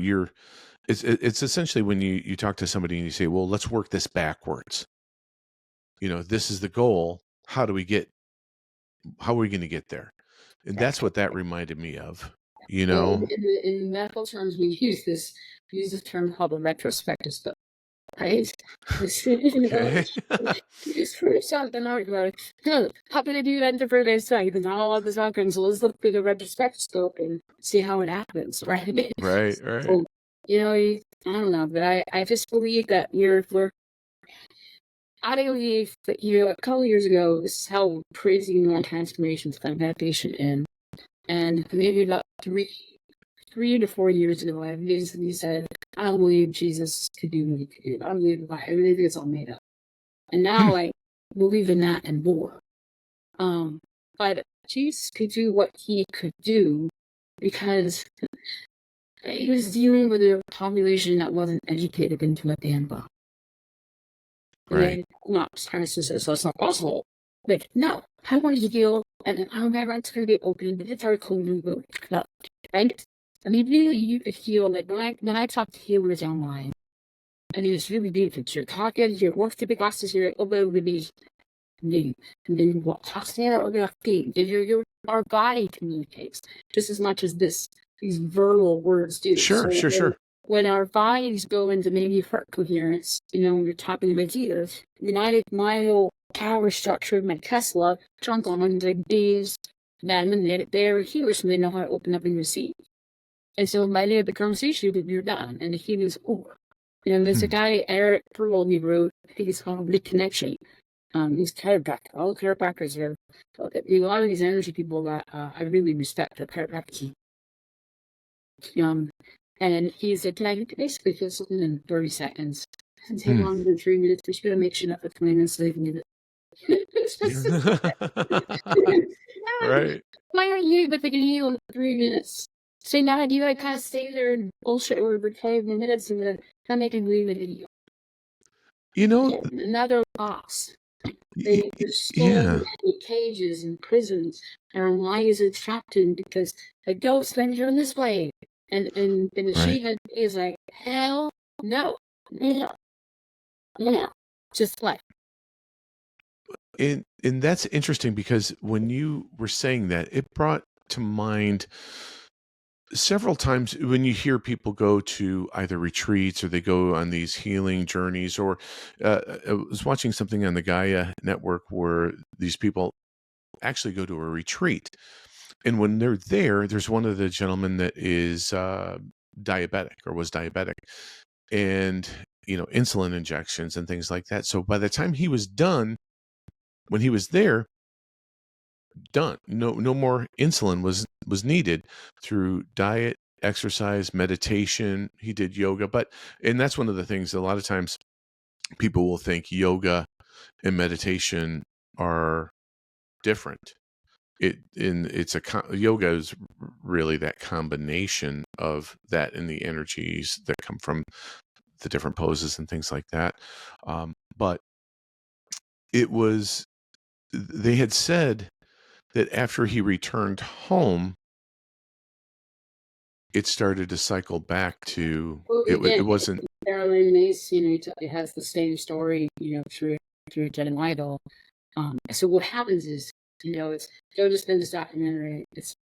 it's essentially when you talk to somebody and you say, well, let's work this backwards. This is the goal. How do we get how are we going to get there? And that's what that reminded me of, you Well, know? in medical terms, we use this term called the retrospective, right? Okay. It's for something like how can I do that in the first time? And all of this occurrence, so let's look through the retrospective and see how it happens, right? Right, right. So, I don't know, but I just believe that I believe that, a couple years ago, this is how crazy more transformations I've had patient in. And maybe about 3 to 4 years ago, I basically said, I don't believe Jesus could do what he could do. I don't believe the Bible. I really think it's all made up. And now I believe in that and more. But Jesus could do what he could do because he was dealing with a population that wasn't educated into a damn book. Right. And not scientists says that's not possible. Like, no, I want to heal, and I'm going to be open, but it's our cool club, right? I mean, really, you could heal. Like when I talk to healers online, and it's really beautiful. You're talking, you're working the big glasses, you're over with these, and then what talks there over your feet. Our body communicates just as much as these verbal words do. Sure, So sure. when our bodies go into maybe heart coherence, when you're talking about ears, my whole power structure, my Tesla, trunk on the days, then they're here, so they know how to open up and receive. And so by the end of the conversation, you're done, and the healing's over. There's a guy, Eric Pearl, he wrote, I think it's called Reconnection. He's chiropractor. All chiropractors are, a lot of these energy people that I really respect, the chiropractors. And he said, can I basically feel something in 30 seconds? It doesn't take longer than 3 minutes. We're just going to make sure that for 20 minutes so they can get it. Right. Why aren't you, but they can heal in 3 minutes? So now you gotta kind of stay there and bullshit over 5 minutes and then kind of make it believe that you another loss. They're Yeah. stolen in cages and prisons. Their lives are trapped in because a ghost sends you in this way. And the Shiva is like, hell no. Just like. And that's interesting because when you were saying that, it brought to mind several times when you hear people go to either retreats or they go on these healing journeys, or I was watching something on the Gaia network where these people actually go to a retreat. And when they're there, there's one of the gentlemen that is diabetic or was diabetic, and insulin injections and things like that. So by the time he was done, when he was there, done. No more insulin was needed through diet, exercise, meditation. He did yoga, and that's one of the things. A lot of times, people will think yoga and meditation are different. Yoga is really that combination of that and the energies that come from the different poses and things like that. But they had said that after he returned home, it started to cycle back to it wasn't. Caroline Mace, it has the same story, through Jen and Idol. So what happens is, it's Joe just did this documentary. It's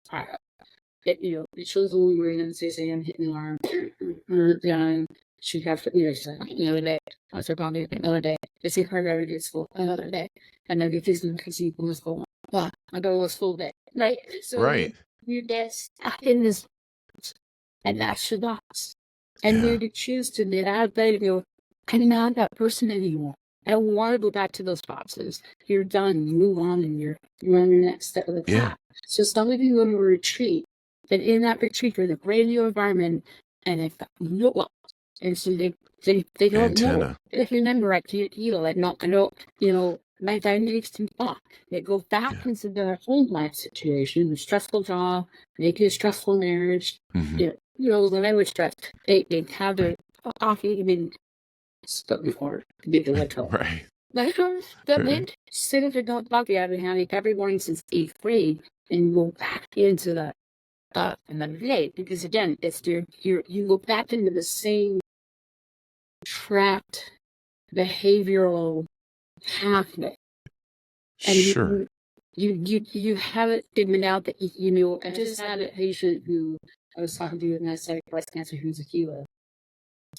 it shows the woman wearing and say I'm hitting the arm. She have she's like another day. I was probably another day. They see her every day at school another day, and then get things because he was going. Wow, I go to school day, right? So Right. you're just stuck in this, and that's your loss. And Yeah. when you choose to get out of bed and go, I'm not that person anymore. I don't want to go back to those boxes. You're done. You move on, and you're on the next step of the path. So some of you go to a retreat, but in that retreat, you're in a brand new environment, and they've got no luck. And so they don't know. If you remember, I can't heal. I don't, my dynamics to off. They go back into their home life situation, a stressful job, maybe a stressful marriage. When I was stressed, they have their coffee. I mean, stuff before the electro. Right. That meant sit at the coffee I've been having every morning since 8th grade, and go back into that another day, because again, it's you go back into the same trapped behavioral pathway. Sure. you haven't figured out that you know. I just had a patient who I was talking to with metastatic breast cancer who's a healer,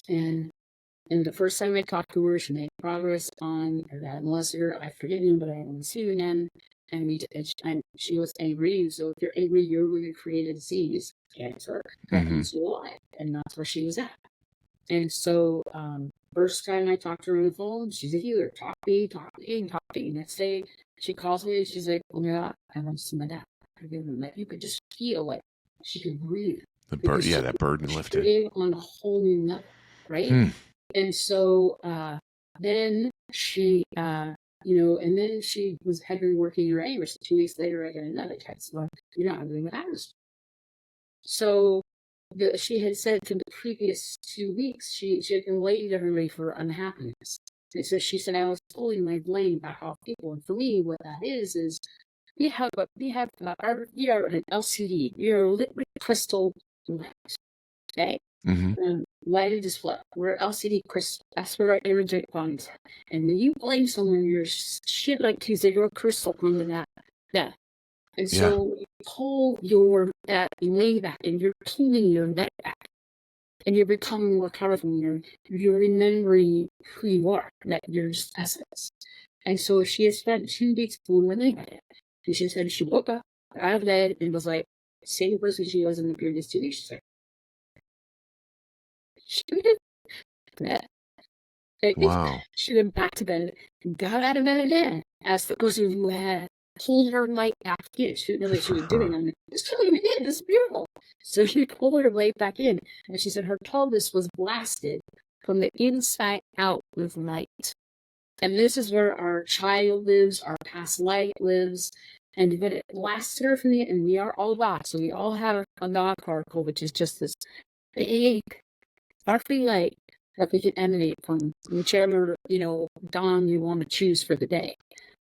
and the first time I talked to her, she made progress on that molester. I forget him, but I don't see him again. And she was angry. So if you're angry, you're going to create a disease, cancer, that Mm-hmm. eats you alive, and that's where she was at. And so, first time I talked to her on the phone, she's a healer. Talk to me. Next day, she calls me and she's like, "Oh yeah, I want to see my dad." You could just feel like she could breathe. That burden She lifted. gave on a whole new level, right? Hmm. And so, then she, and then she had been working her anger. So 2 weeks later, I got another text. Well, you're not doing what I was. So she had said for the previous 2 weeks, she had been waiting to her for unhappiness. And so she said, I was pulling my blame back off people. And for me, what that is we have an LCD, you're a liquid crystal device, okay? Mm-hmm. Lighted display. We're LCD crystal. That's where our energetic bodies are. And when you blame someone, you're shit like Tuesday, you're a crystal under that. Yeah. And so you pull your lay back and you're pulling your neck back. And you're becoming more powerful. You're remembering who you are, that your essence. And so she has spent 2 weeks fooling at it. And she said she woke up out of bed and was like, same person she was in the previous 2 weeks. She's like, she did that. Wow. She went back to bed, got out of bed again, asked the person who had pulled her light back in. She didn't know what she was doing. I'm like, this is beautiful. So she pulled her light back in, and she said her pelvis was blasted from the inside out with light. And this is where our child lives, our past life lives. And when it blasted her from the, and we are all black, so we all have a non particle, which is just this big, sparkly light that we can emanate from whichever, dawn you want to choose for the day.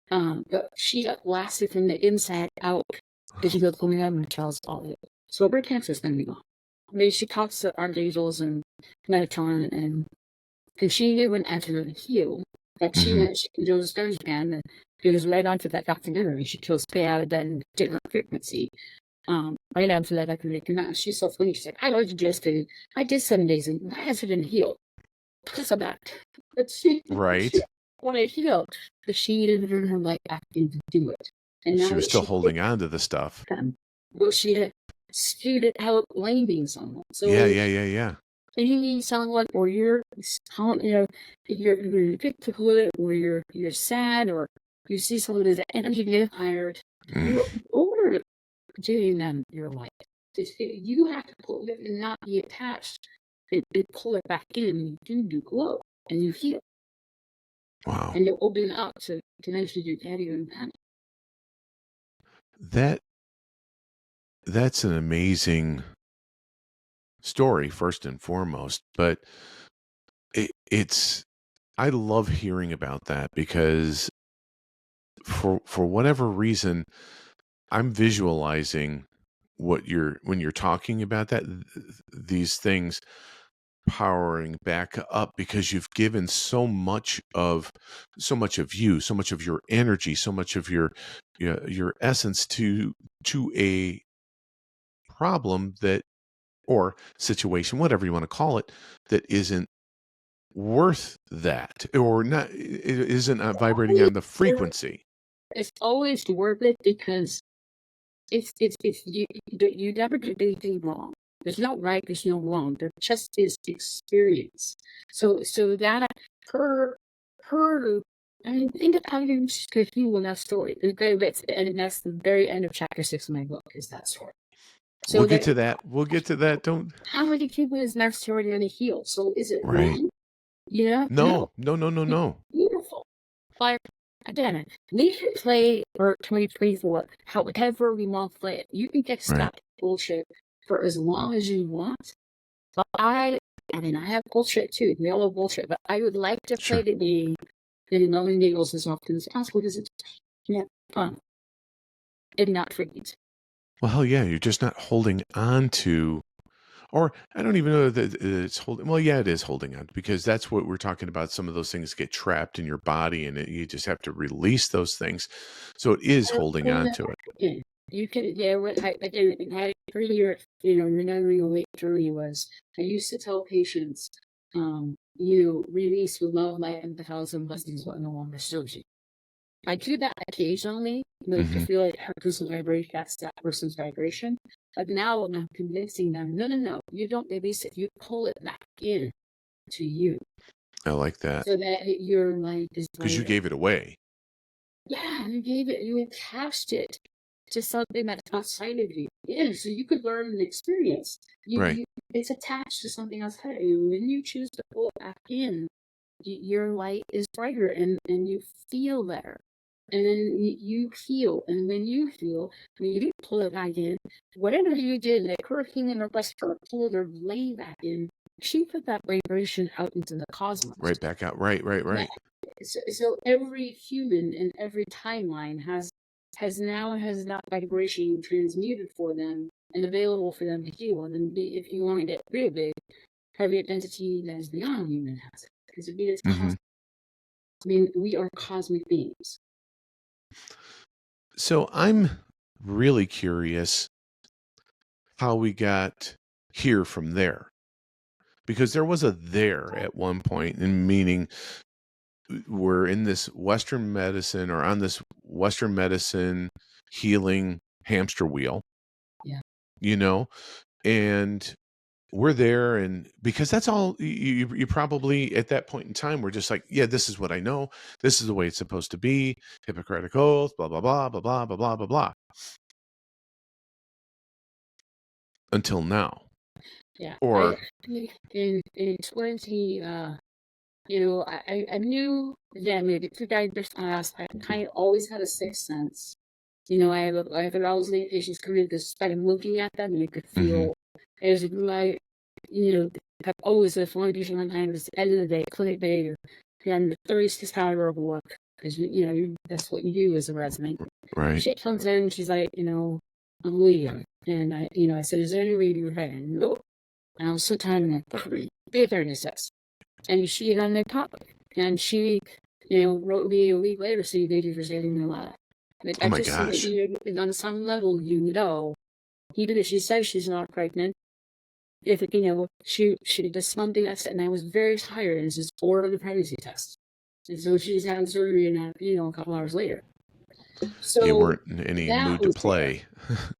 But she got blasted from the inside out because she goes coming out and tells all of it. So her cancer's going to be gone. I mean, she talks to archangels and Metatron, and she knew when after to heal that she goes to Japan and she goes right onto that documentary. She kills pay then different frequency. Right after that documentary, she's so funny. She's like, I was just I did 7 days and my husband didn't heal. Because of that. But she wanted to heal. But she didn't earn her life back in to do it. And she was still holding on to the stuff. Well, she had student help blaming someone. So Yeah. And you need someone, or you're victim with it, or you're sad, or you see someone who's an energy vampire, you're over doing them your life. You have to pull it and not be attached. It pull it back in, and you do glow, and you heal. Wow. And you open up to connect with your daddy and family. That's an amazing story, first and foremost, but I love hearing about that because for whatever reason, I'm visualizing when you're talking about that, these things powering back up because you've given so much of you, so much of your energy, so much of your essence to a problem that, or situation, whatever you want to call it, that isn't worth that, or not, it isn't vibrating on the frequency. It's always worth it because it's you never do anything wrong. There's no right, there's no wrong. There just is experience. So that her I mean, think of how you could heal in that story. And that's the very end of chapter 6 of my book, is that story. So we'll get to that. Don't. How many people is necessary to heal? So is it wrong? No. Beautiful. Like, again, we can play for 2024 however we want to play it. You can get stuck in bullshit for as long as you want. But I have bullshit too. We all have bullshit. But I would like to play the game and knowing needles as often as possible because it's fun and not freaking. Well, hell yeah, you're just not holding on to Or I don't even know that it's holding. Well, yeah, it is holding on because that's what we're talking about. Some of those things get trapped in your body, and you just have to release those things. So it is holding on to it. Yeah. You can, yeah, what again, I earlier, remembering a late journey was, I used to tell patients, release with love, light, and the thousand blessings what no longer serves you. I do that occasionally, like to Hmm. feel like her person's vibration, that's that person's vibration. But now I'm convincing them, no, no, no, you don't release it, you pull it back in to you. I like that So that your light is because you brighter. gave it away. Yeah, you attached it to something that's outside of you. Yeah, so you could learn and experience. Right. It's attached to something outside of you. When you choose to pull it back in, your light is brighter and you feel better. And then you feel, and when you feel, when you do pull it back in, whatever you did, like her healing or blessed her, pulled her lay back in, she put that vibration out into the cosmos. Right back out. Right. Right. Yeah. Right. So every human in every timeline has that vibration transmuted for them and available for them to heal. And then if you want to get really big, have the identity that is beyond human has it. Because it's Hmm. cosmic. I mean, we are cosmic beings. So I'm really curious how we got here from there because there was a there at one point, and meaning we're in this Western medicine or on this Western medicine healing hamster wheel, Yeah. and we're there. And because that's all you probably at that point in time, we're just like, yeah, this is what I know. This is the way it's supposed to be. Hippocratic oath, blah, blah, blah, blah, blah, blah, blah, blah, blah. Until now. Yeah. Or, In 20, I knew that maybe two guys just asked, I kind of always had a sixth sense. I have always made patients come in because by looking at them, you could feel as if like, have always if one patient one time is the end of the day, clinic day, and the 36 hour of work because that's what you do as a resident. right. She comes in, she's like, I'm leaving, and I said, is there any way you're heading? No. And I was so tired and like, be a 36. And she got on their topic. And she, wrote me a week later saying, thank you for saving my life. But Oh I my just think gosh. that on some level, even if she says she's not pregnant, if she does something else, and I was very tired, and this is 4 pregnancy tests. And so she's having surgery, and a couple hours later. You So weren't in any that mood to was there. play.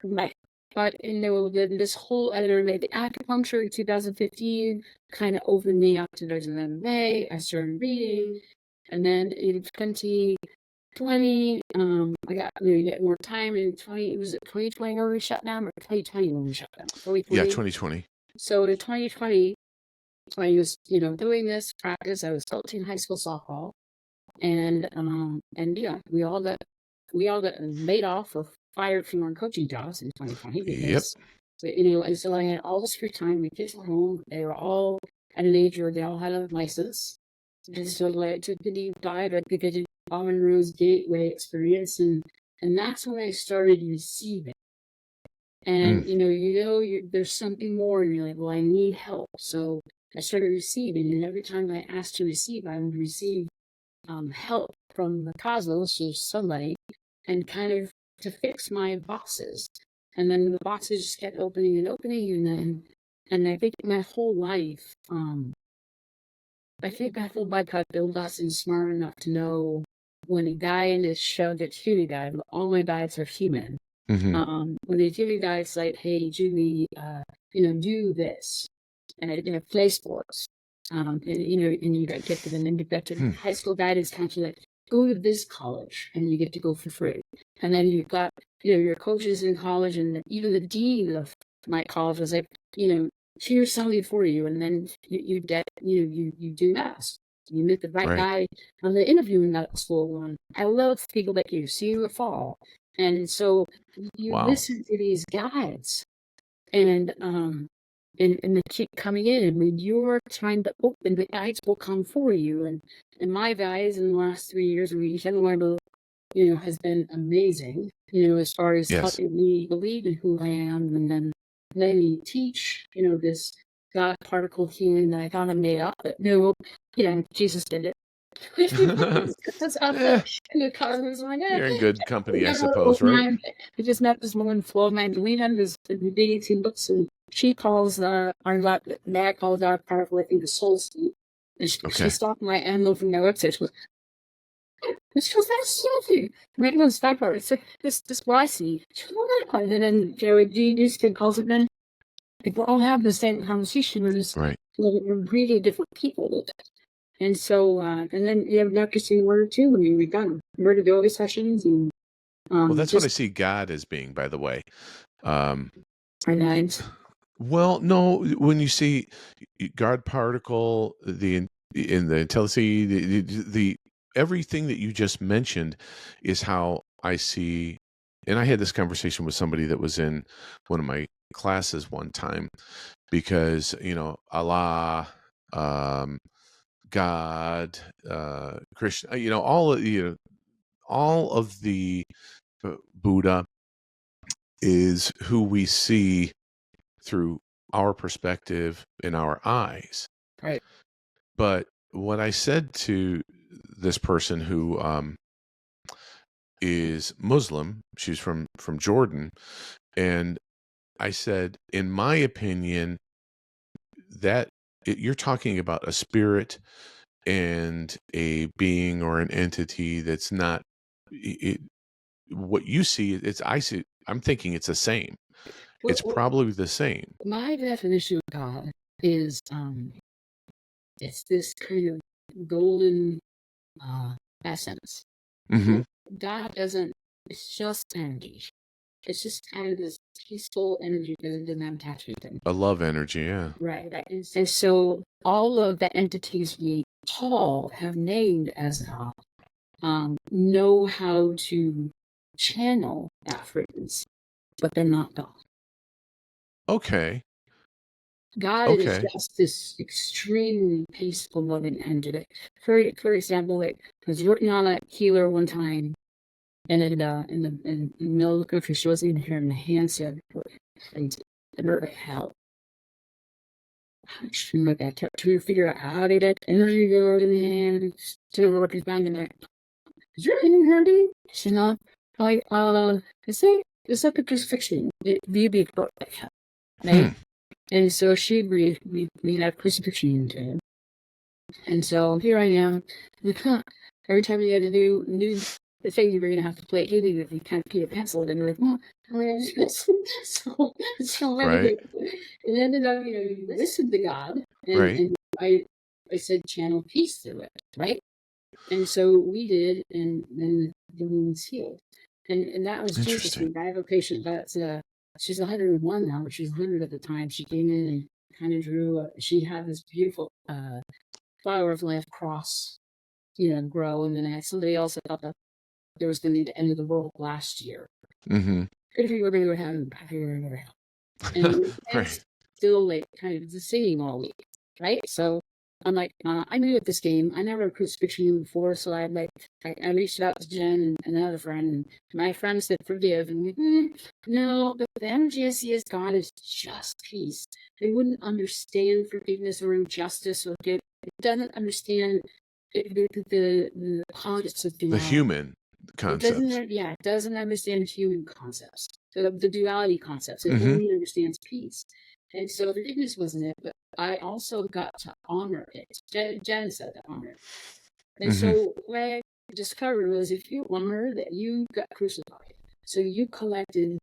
Right. But this whole other the acupuncture in 2015 kind of opened me up to there's an MMA. I started reading, and then in 2020, I got more time. In 2020 when we shut down, or 2020 when we shut down? Yeah, 2020. 2020. So to 2020, I was doing this practice. I was coaching high school softball, and yeah, we all got laid off or fired from our coaching jobs in 2020 Yep. because, and so I had all this free time. My kids were home. They were all at an age where they all had a license. And so I took the deep dive at the Common Rose Gateway experience, and that's when I started receiving. And there's something more, and you're like, well, I need help. So I started receiving, and every time I asked to receive, I would receive help from the cosmos or somebody, and kind of to fix my boxes. And then the boxes just kept opening and opening, and I think my whole life, I think my whole life I've been lesson smart enough to know when a guy in this show gets shooting guy, all my guys are human. When they do guys like, hey, Julie, do this, and I play sports. And you get to the then you get to high school guidance counselor, like, go to this college and you get to go for free. And then you've got, your coaches in college, and even the dean of my college was like, here's something for you. And then you get, you do mass. You meet the right guy on the interview in that school one. I love people like you, see you fall. And so you listen to these guides, and they keep coming in, and when you're trying to open, the guides will come for you. And my guides in the last 3 years, has been amazing, as far as helping me believe in who I am, and then let me teach, this God particle healing that I kind of made up. But no, Jesus did it. That's how Eh, the car was like, you're in good company, I I suppose, right? just met this woman, Flo Magdalena, who's been reading some books, and she calls our Matt calls our particle, I think, the soul state. And she Okay. stopped my envelope from my website. She goes, that's something. Maybe on Star Power. It's like, this what I see. She goes, and then Joey Genius kid calls it then. Like, we all have the same conversation. We're just Right. we're really different people. And so, and then you have Dr. C Word too. I mean, we've got murder sessions and Well, that's what I just see God as being, by the way. our nines. Well, no, when you see guard particle, in the telepathy, the everything that you just mentioned is how I see. And I had this conversation with somebody that was in one of my classes one time because Allah, God, Krishna, all of the Buddha is who we see through our perspective in our eyes. Right. But what I said to this person who is Muslim, she's from Jordan, and I said, in my opinion, that you're talking about a spirit and a being or an entity that's not what you see. I'm thinking it's the same. It's probably the same. My definition of God is it's this kind of golden essence. Mm-hmm. God doesn't. It's just energy. It's just kind of this peaceful energy that doesn't have attachment to it. A love energy, yeah. Right. And so all of the entities we call have named as God know how to channel that frequency, but they're not God. Okay. God is just this extremely peaceful, loving entity. For example, I was working on a healer one time, and in the middle of the country, she wasn't even here in the handstand, and her help. She looked at her to figure out how did that energy go in the hand to work his band in there. Is there any handy? She's not. It's like a crucifixion. Be big book, right? And so she agreed. We had crucifixion into him. And so here I am. Every time you had to do the thing, you were going to have to play hitting with you kind of Peter pencil it, and you're like, well, so Right. and ended up, you listened to God, Right. and I said channel peace through it, right? And so we did, and then the woman's healed. And that was Jesus. I have a patient that's she's 101 now, but she was 100 at the time. She came in and kind of drew. She had this beautiful flower of life cross, grow. And then I had somebody else that thought that there was going to be the end of the world last year. Mm-hmm. If we were going to have, and Right. still like kind of the same all week, right? So I'm like, I'm new at this game. I never crucifixion you before, so I reached out to Jen and another friend, and my friend said forgive, and no, but the energy I see as God is just peace. They wouldn't understand forgiveness or injustice or good. It doesn't understand the concepts of duality. The human concepts. It doesn't understand human concepts. So the duality concepts. It only understands peace. And so forgiveness wasn't it, but I also got to honor it. Jen said to honor it. And so what I discovered was if you honor that you got crucified, so you collected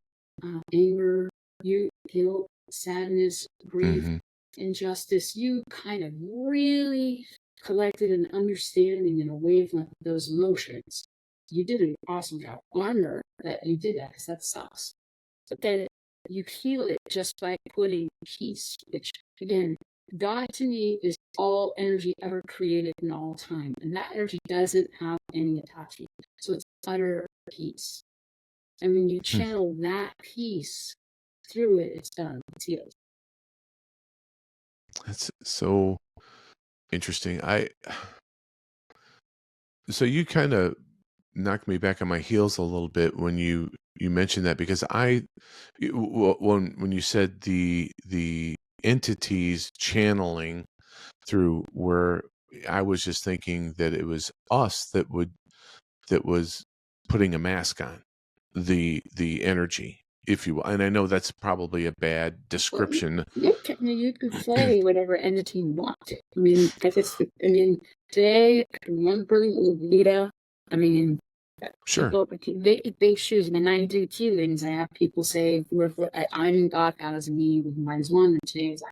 anger, guilt, sadness, grief, injustice, you kind of really collected an understanding and a wavelength of those emotions. You did an awesome job. Honor that you did that, because that sucks. But then you heal it just by putting peace, which, again, God to me is all energy ever created in all time. And that energy doesn't have any attachment. So it's utter peace. And when you channel that peace through it, it's done. It's healed. That's so interesting. So you kind of knocked me back on my heels a little bit when you you mentioned that because when you said the entities channeling through, where I was just thinking that it was us that was putting a mask on the energy, if you will. And I know that's probably a bad description. You could say whatever entity you want. I mean, today, one person with Vita, I mean, Sure. people, they choose, and I do too, things. I have people say, I'm God, God is me, mine is one, and today is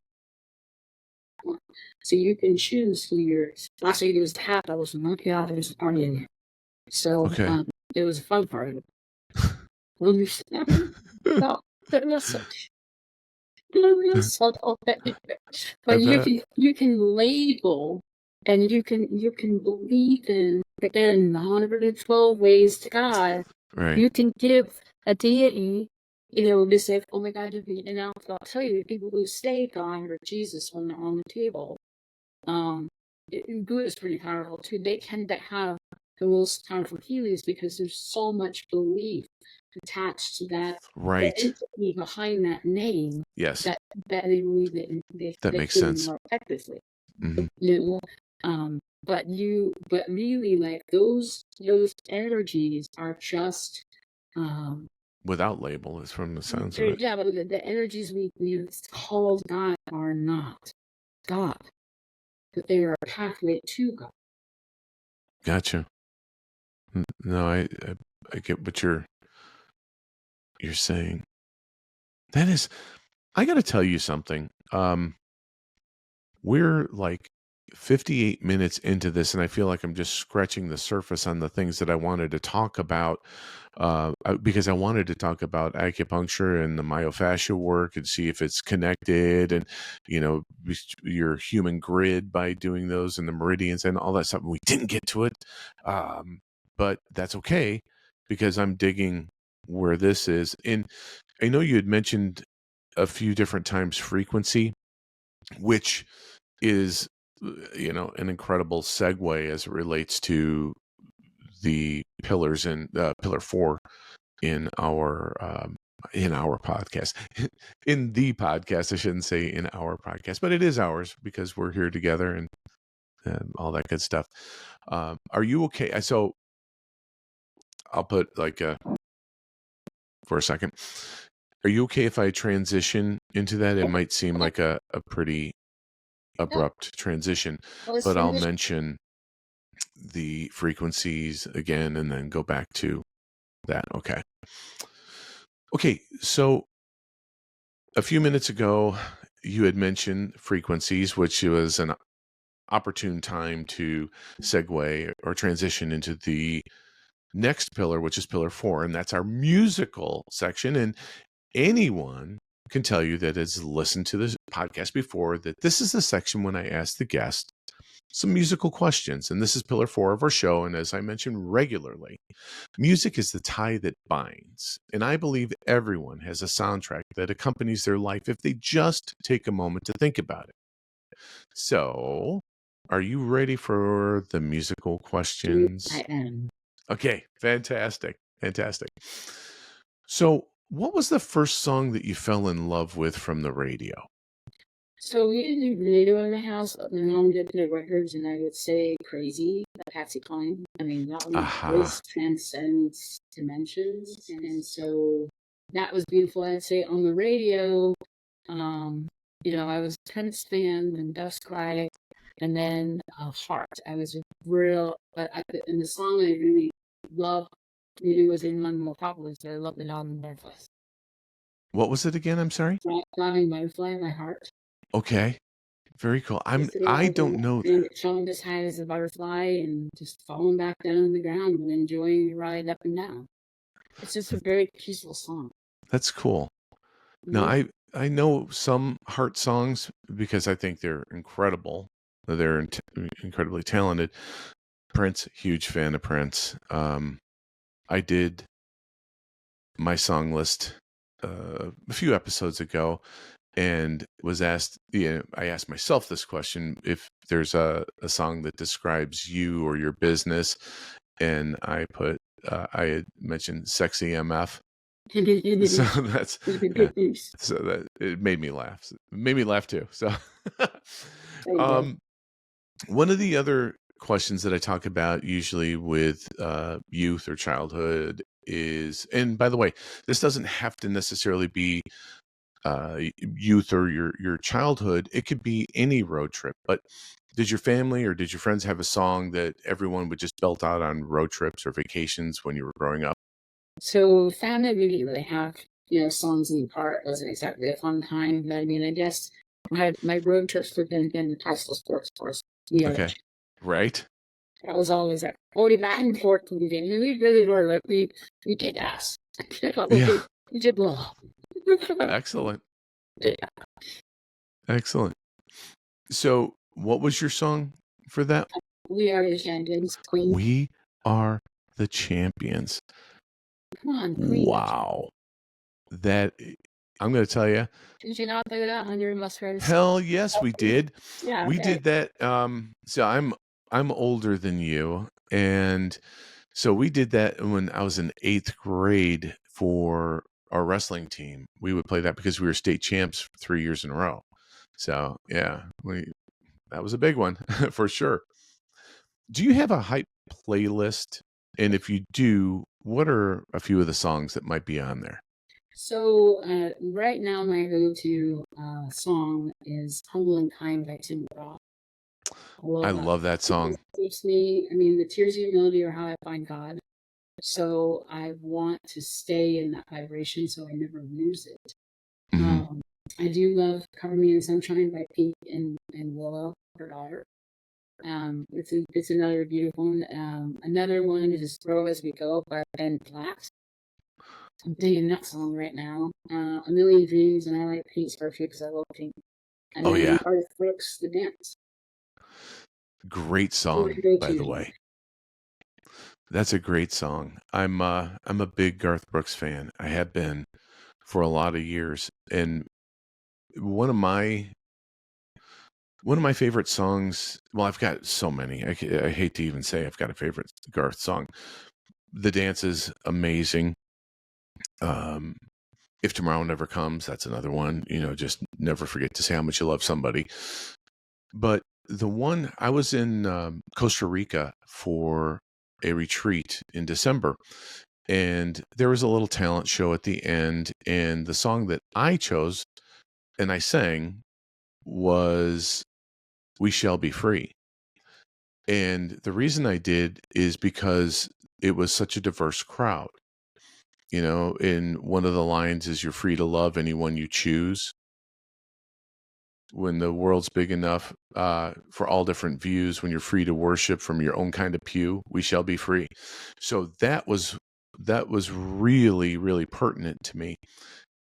one. So you can choose who you're. Last week it was tap, I was monkey out, it was onion. So, Okay. it was a fun part of it. Well, you no, that's but you can label, and you can believe in that there are 112 ways to God. Right. You can give a deity, they say, oh my God, and I'll tell you, people who say God or Jesus on the table, Buddha is pretty powerful too. They tend to have the most powerful healings because there's so much belief attached to that, Right. the entity behind that name. Yes. That they believe that makes sense. More effectively. Mm-hmm. But really, like those energies are just Without label, is from the sounds of it. Yeah, but the energies we called God are not God, but they are a pathway to God. Gotcha. No, I get what you're saying. That is, I got to tell you something. We're like 58 minutes into this, and I feel like I'm just scratching the surface on the things that I wanted to talk about, because I wanted to talk about acupuncture and the myofascial work and see if it's connected, and your human grid by doing those, and the meridians and all that stuff. We didn't get to it, but that's okay, because I'm digging where this is. And I know you had mentioned a few different times frequency, which is an incredible segue as it relates to the pillars in pillar 4 in our podcast. In the podcast, I shouldn't say in our podcast, but it is ours because we're here together and all that good stuff. Are you okay? So I'll put for a second, are you okay if I transition into that? It might seem like a pretty abrupt transition, but I'll mention the frequencies again and then go back to that. Okay, so a few minutes ago you had mentioned frequencies, which was an opportune time to segue or transition into the next pillar, which is pillar 4, and that's our musical section. And anyone can tell you that has listened to this podcast before that this is the section when I ask the guest some musical questions. And this is pillar 4 of our show. And as I mentioned regularly, music is the tie that binds. And I believe everyone has a soundtrack that accompanies their life if they just take a moment to think about it. So, are you ready for the musical questions? I am. Okay, fantastic. So, what was the first song that you fell in love with from the radio? So we didn't do radio in the house. My mom did the records, and I would say "Crazy" by Patsy Cline. I mean, that one voice transcends dimensions, and so that was beautiful. I'd say on the radio, I was Prince fan and Dust Cry, and then Heart. I was and the song I really loved. It was in one of the more popular, so I loved it on Butterflies. What was it again? I'm sorry. Flying Butterfly, My Heart. Okay. Very cool. I don't know. Showing just high as a butterfly and just falling back down on the ground and enjoying the ride up and down. It's just a very peaceful song. That's cool. Mm-hmm. Now, I know some Heart songs because I think they're incredible. They're incredibly talented. Prince, huge fan of Prince. I did my song list a few episodes ago, and was asked, I asked myself this question, if there's a song that describes you or your business, and I had mentioned Sexy MF So that's yeah. So that it made me laugh. It made me laugh too. So, um, one of the other questions that I talk about usually with youth or childhood is, and by the way, this doesn't have to necessarily be youth or your childhood. It could be any road trip. But did your family or did your friends have a song that everyone would just belt out on road trips or vacations when you were growing up? So family didn't really have, songs in the car. It wasn't exactly a fun time, but I mean, I guess my road trips have been past the sports course. Yeah, Okay, right. I was always at 40 back and forth to the game. We really were like we did ass. Yeah, We did blow. excellent, Yeah. excellent. So, what was your song for that? We are the champions, Queen. We are the champions. Come on, Queen. Wow. That I'm going to tell you. Did you not do that on your Muskrats? Hell yes, we did. Yeah. We Okay. did that. So I'm older than you, and so we did that when I was in 8th grade for our wrestling team. We would play that because we were state champs 3 years in a row. So yeah, that was a big one for sure. Do you have a hype playlist? And if you do, what are a few of the songs that might be on there? So right now, my go-to song is "Humble and Kind" by Tim McGraw. I I love that. love that song. It keeps me. I mean, the tears of humility are how I find God. So I want to stay in that vibration, so I never lose it. Mhm. I do love "Cover Me in Sunshine" by Pete and Willow, her daughter. It's another beautiful one. Another one is "Grow As We Go" by Ben Platt. I'm digging that song right now. "A Million Dreams," and I like Pete's Perfect because I love Pink. And Oh then yeah, Garth Brooks, "The Dance." great Those are song great by the too. way. That's a great song. I'm a big Garth Brooks fan. I have been for a lot of years, and one of my one of my favorite songs. Well, I've got so many. I hate to even say I've got a favorite Garth song. The Dance is amazing. Um, If Tomorrow Never Comes, that's another one. Just never forget to say how much you love somebody. But the one I was in Costa Rica for a retreat in December, and there was a little talent show at the end, and the song that I chose and I sang was "We Shall Be Free." And the reason I did is because it was such a diverse crowd. And one of the lines is, "You're free to love anyone you choose." When the world's big enough for all different views, when you're free to worship from your own kind of pew, we shall be free. So that was really, really pertinent to me.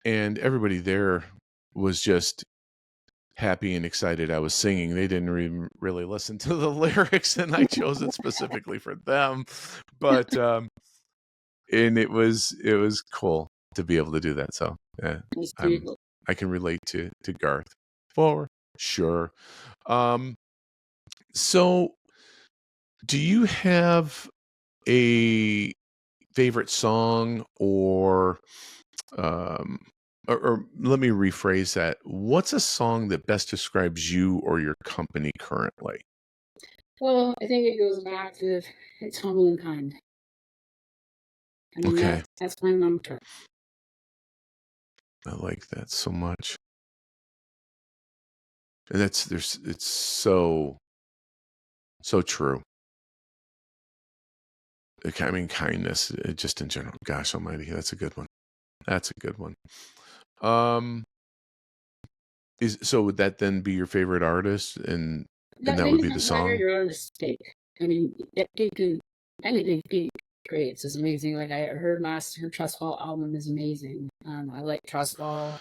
And everybody there was just happy and excited I was singing. They didn't really listen to the lyrics, and I chose it specifically for them. But and it was cool to be able to do that. So yeah, It's I'm beautiful. I can relate to Garth for sure. Um, so do you have a favorite song um, or let me rephrase that. What's a song that best describes you or your company currently? Well, I think it goes back to "It's Humble and Kind." I mean, Okay. that's my mantra. I like that so much. And it's so true. I mean, kindness, just in general. Gosh almighty, that's a good one. That's a good one. Um, would that then be your favorite artist, and That that would be the doesn't matter. song? You're on a mistake. I mean, anything Pete creates is amazing. Like I heard her Trust Fall album is amazing. I like Trust Fall.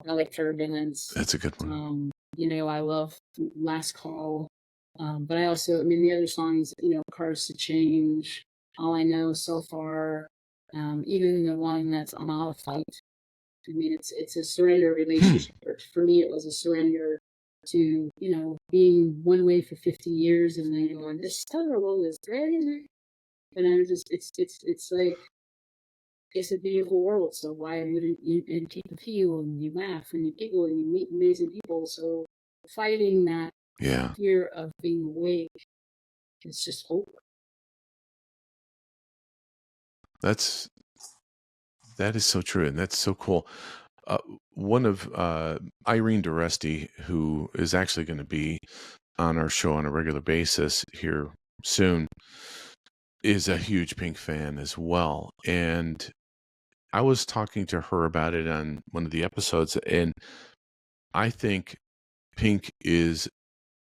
I like Turbulence. That's a good one. I love Last Call. But I also, I mean, the other songs, Cars to Change, All I Know So Far, even the one that's on All Fight. I mean, it's a surrender relationship. For me, it was a surrender to, being one way for 50 years and then going, this terrible is crazy. And I was just, it's like, it's a beautiful world, so why wouldn't you and keep a feel and you laugh and you giggle and you meet amazing people? So fighting that Yeah. fear of being awake is just over. That is so true, and that's so cool. Uh, one of Irene Duresti, who is actually going to be on our show on a regular basis here soon, is a huge Pink fan as well. And I was talking to her about it on one of the episodes, and I think Pink is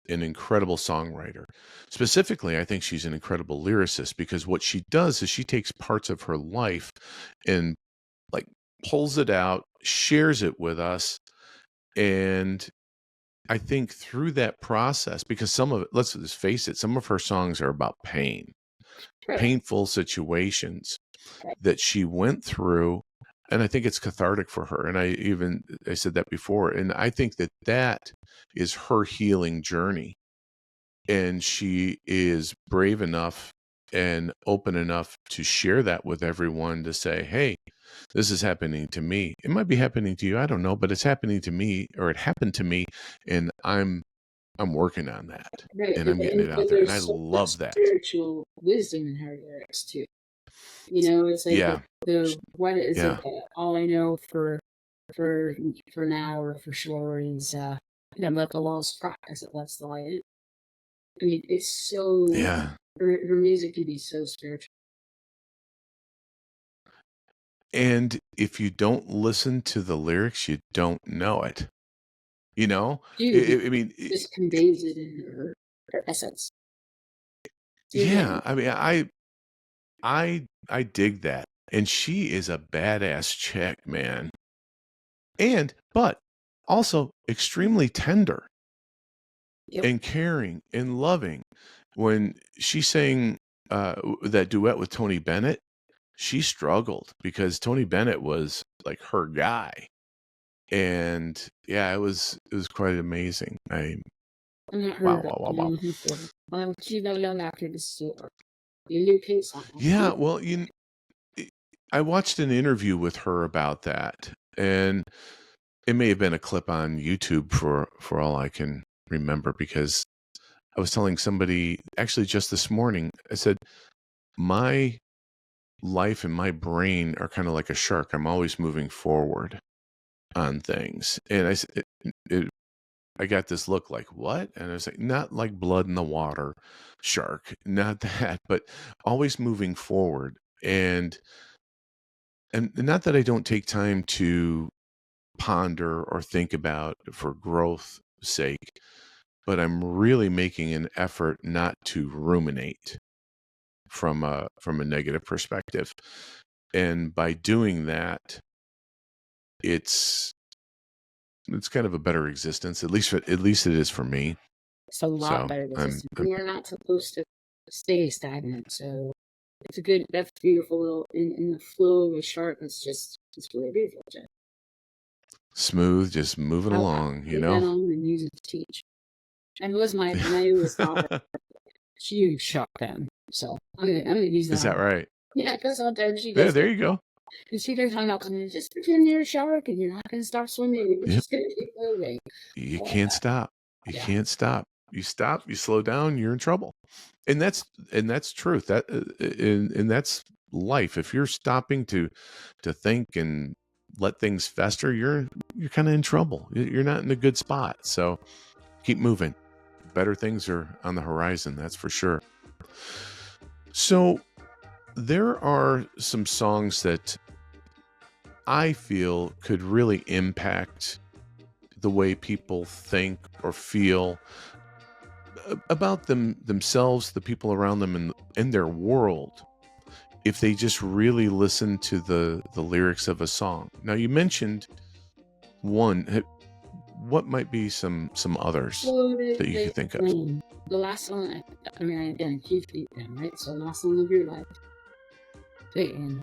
an incredible songwriter. Specifically, I think she's an incredible lyricist because what she does is she takes parts of her life and like pulls it out, shares it with us, and I think through that process, because some of it, let's just face it, some of her songs are about pain, Right. painful situations that she went through. And I think it's cathartic for her. And I said that before. And I think that that is her healing journey. And she is brave enough and open enough to share that with everyone to say, hey, this is happening to me. It might be happening to you. I don't know, but it's happening to me, or it happened to me. And I'm working on that, Right. and I'm getting it out And there. And I there's so much love that. spiritual wisdom in her lyrics too. You know, it's like Yeah. what is Yeah. it? All I know for now or for sure is I'm like a lost track as it lets the light in. I mean, it's so Yeah. her music can be so spiritual. And if you don't listen to the lyrics, you don't know it. You know, Dude, I mean, just conveys it in her essence. yeah. Even I mean, I dig that, and she is a badass chick, man. But also extremely tender yep. and caring and loving. When she sang that duet with Tony Bennett, she struggled because Tony Bennett was like her guy. And yeah, it was quite amazing. I'm not Wow, her wow, wow, wow. before. She's no young after this store. You new case song. Yeah, well, I watched an interview with her about that, and it may have been a clip on YouTube for all I can remember, because I was telling somebody actually just this morning. I said my life and my brain are kind of like a shark. I'm always moving forward on things, and I got this look like, what? And I was like, not like blood in the water shark, not that, but always moving forward. And not that I don't take time to ponder or think about for growth sake, but I'm really making an effort not to ruminate from a negative perspective. And by doing that, it's kind of a better existence. At least it is for me. It's a lot So better than I'm, this. We're not supposed to stay stagnant, so it's a good, that's beautiful little, in the flow of a shark, it's really beautiful. Jen. smooth, just moving I'll along, put that on and use it to teach. And it was my newest daughter. She used shotgun, so I'm gonna use Is that that on. right? Yeah, because sometimes she Yeah, does there get, you go. and she does hang out and just pretend you're a shark and you're not gonna stop swimming. You're Yep. just gonna keep moving. You I like can't that. stop. You Yeah. can't stop. You stop, you slow down, you're in trouble. And that's truth. And that's life. If you're stopping to think and let things fester, you're kind of in trouble. You're not in a good spot. So keep moving. Better things are on the horizon, that's for sure. So there are some songs that I feel could really impact the way people think or feel about themselves, the people around them, and in their world, if they just really listen to the lyrics of a song. Now, you mentioned one. What might be some others Well, that you could think of? the last one, I mean, again, huge beat them, right? So, last one of your life, Satan,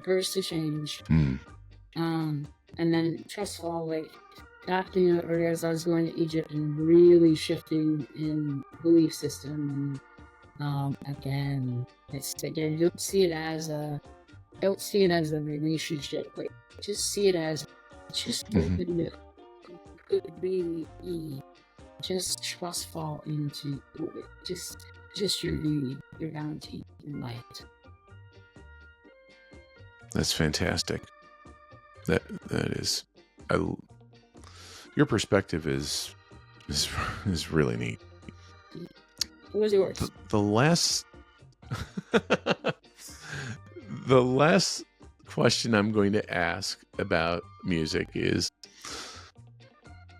first to change, Hmm. and then trust fall, like, after, you know, or as I was going to Egypt and really shifting in belief system, and again, you don't see it as a don't see it as a relationship. Like, just see it as just open it. Could be just trust fall into it. Just your beauty, your bounty, your light. That's fantastic. That is, your perspective is really neat. What was yours? The last the last question I'm going to ask about music is,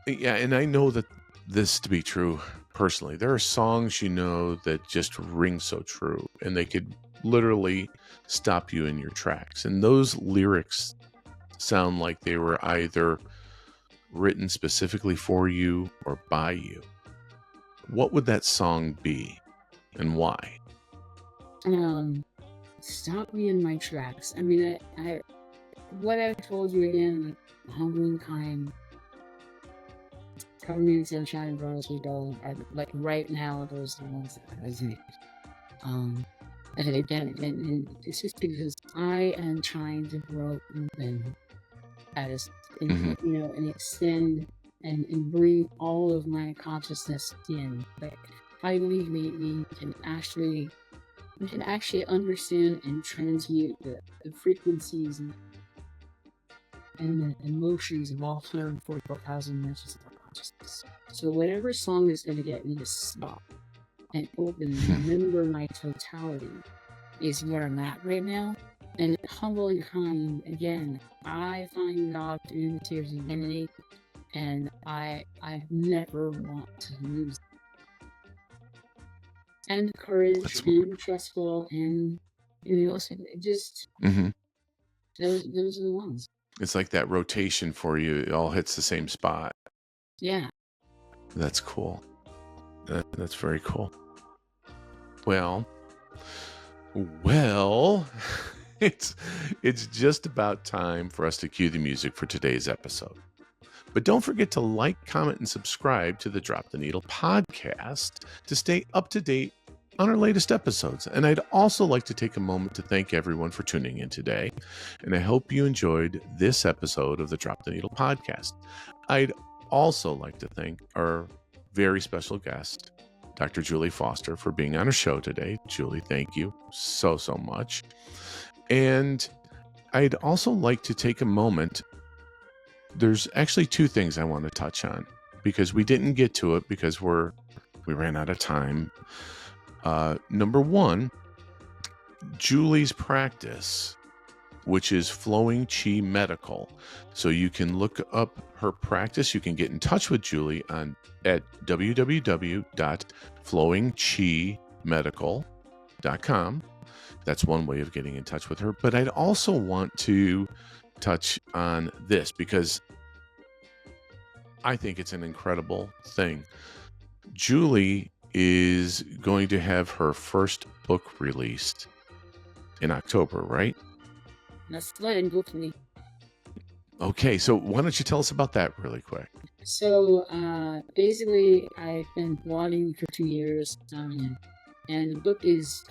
yeah, and I know that this to be true personally. There are songs that just ring so true, and they could literally stop you in your tracks. And those lyrics sound like they were either written specifically for you or by you. What would that song be, and why? Stop me in my tracks. I mean, I what I've told you again, humbling kind, cover me in sunshine and bronze we go. Like right now, those are the ones that resonate. And again, and it's just because I am trying to grow open as, and, you know, and extend and bring all of my consciousness in. Like, I believe we can actually understand and transmute the frequencies and the emotions of all 144,000 dimensions of our consciousness. So whatever song is going to get me to stop and open and remember my totality is where I'm at right now. And humble and kind, again, I find God through the tears of humanity, and I never want to lose. And courage and trustful and, you know, just those are the ones. It's like that rotation for you. It all hits the same spot. Yeah. That's cool. That's very cool. Well, it's just about time for us to cue the music for today's episode. But don't forget to like, comment, and subscribe to the Drop the Needle podcast to stay up to date on our latest episodes. And I'd also like to take a moment to thank everyone for tuning in today. And I hope you enjoyed this episode of the Drop the Needle podcast. I'd also like to thank our very special guest, Dr. Julie Foster, for being on our show today. Julie, thank you so much. And I'd also like to take a moment. There's actually two things I want to touch on because we didn't get to it because we ran out of time. Number one, Julie's practice, which is Flowing Chi Medical. So you can look up her practice. You can get in touch with Julie at www.flowingchimedical.com. That's one way of getting in touch with her. But I'd also want to touch on this because I think it's an incredible thing. Julie is going to have her first book released in October, right? That's good with me. Okay, so why don't you tell us about that really quick? So basically, I've been blogging for 2 years, and the book is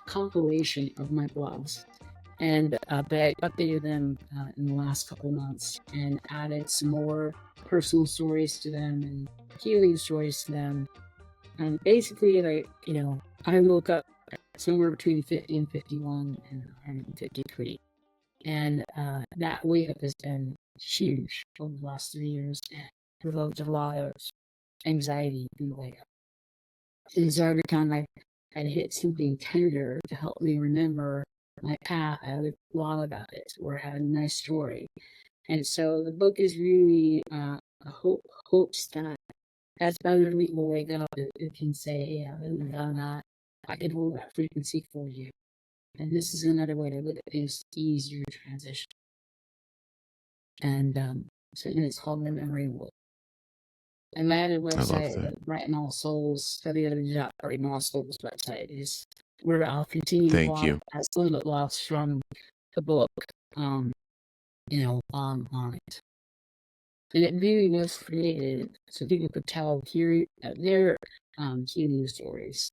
compilation of my blogs, and but I updated them in the last couple of months and added some more personal stories to them and healing stories to them. And basically, like, you know, I woke up somewhere between 50 and 51 and 153. And that wake up has been huge over the last 3 years. And provoked a lot of anxiety in the wake up. And so every time I'd hit something tender to help me remember my path, I would blog about it or have a nice story. And so the book is really a hopes that as other people wake up, it can say, hey, I've been done that. I can hold that frequency for you. And this is another way to look at things to ease your transition. And so it's called the Memory Wheel. And my other website, Brighten All Souls, www.brightenallsouls website is where I'll continue to blog as a little bit lost from the book, you know, on it. And it really was created so people could tell their healing stories.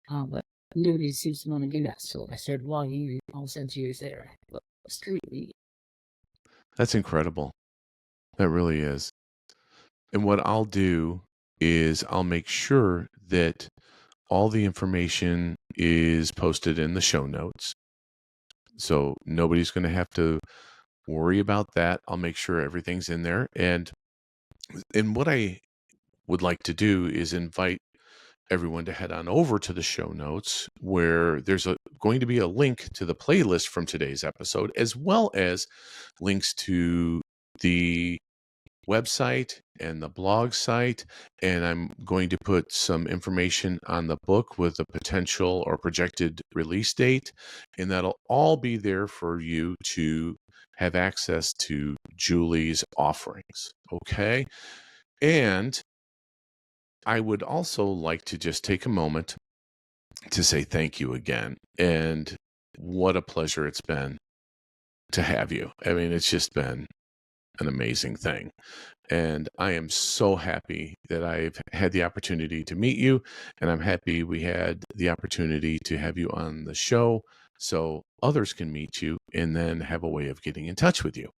But nobody seems to want to do that. So I said, well, I'll send you there. But street. That's incredible. That really is. And what I'll do is I'll make sure that all the information is posted in the show notes. So nobody's going to have to worry about that. I'll make sure everything's in there. And what I would like to do is invite everyone to head on over to the show notes where there's going to be a link to the playlist from today's episode, as well as links to the website and the blog site. And I'm going to put some information on the book with a potential or projected release date. And that'll all be there for you to have access to Julie's offerings. Okay. And I would also like to just take a moment to say thank you again. And what a pleasure it's been to have you. I mean, it's just been an amazing thing. And I am so happy that I've had the opportunity to meet you. And I'm happy we had the opportunity to have you on the show so others can meet you and then have a way of getting in touch with you.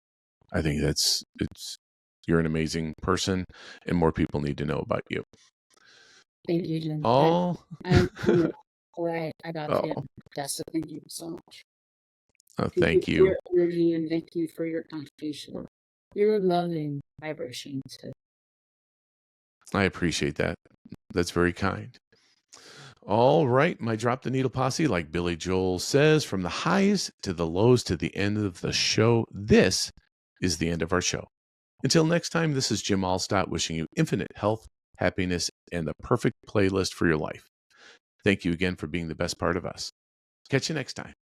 I think you're an amazing person and more people need to know about you. Thank you, Jen. Oh, I'm glad I got oh, to that's so thank you so much. thank For you. your energy and thank you for your contribution. Your loving vibration to I appreciate that. That's very kind. All right, my Drop the Needle posse, like Billy Joel says, from the highs to the lows to the end of the show, this is the end of our show. Until next time, this is Jim Allstott wishing you infinite health, happiness, and the perfect playlist for your life. Thank you again for being the best part of us. Catch you next time.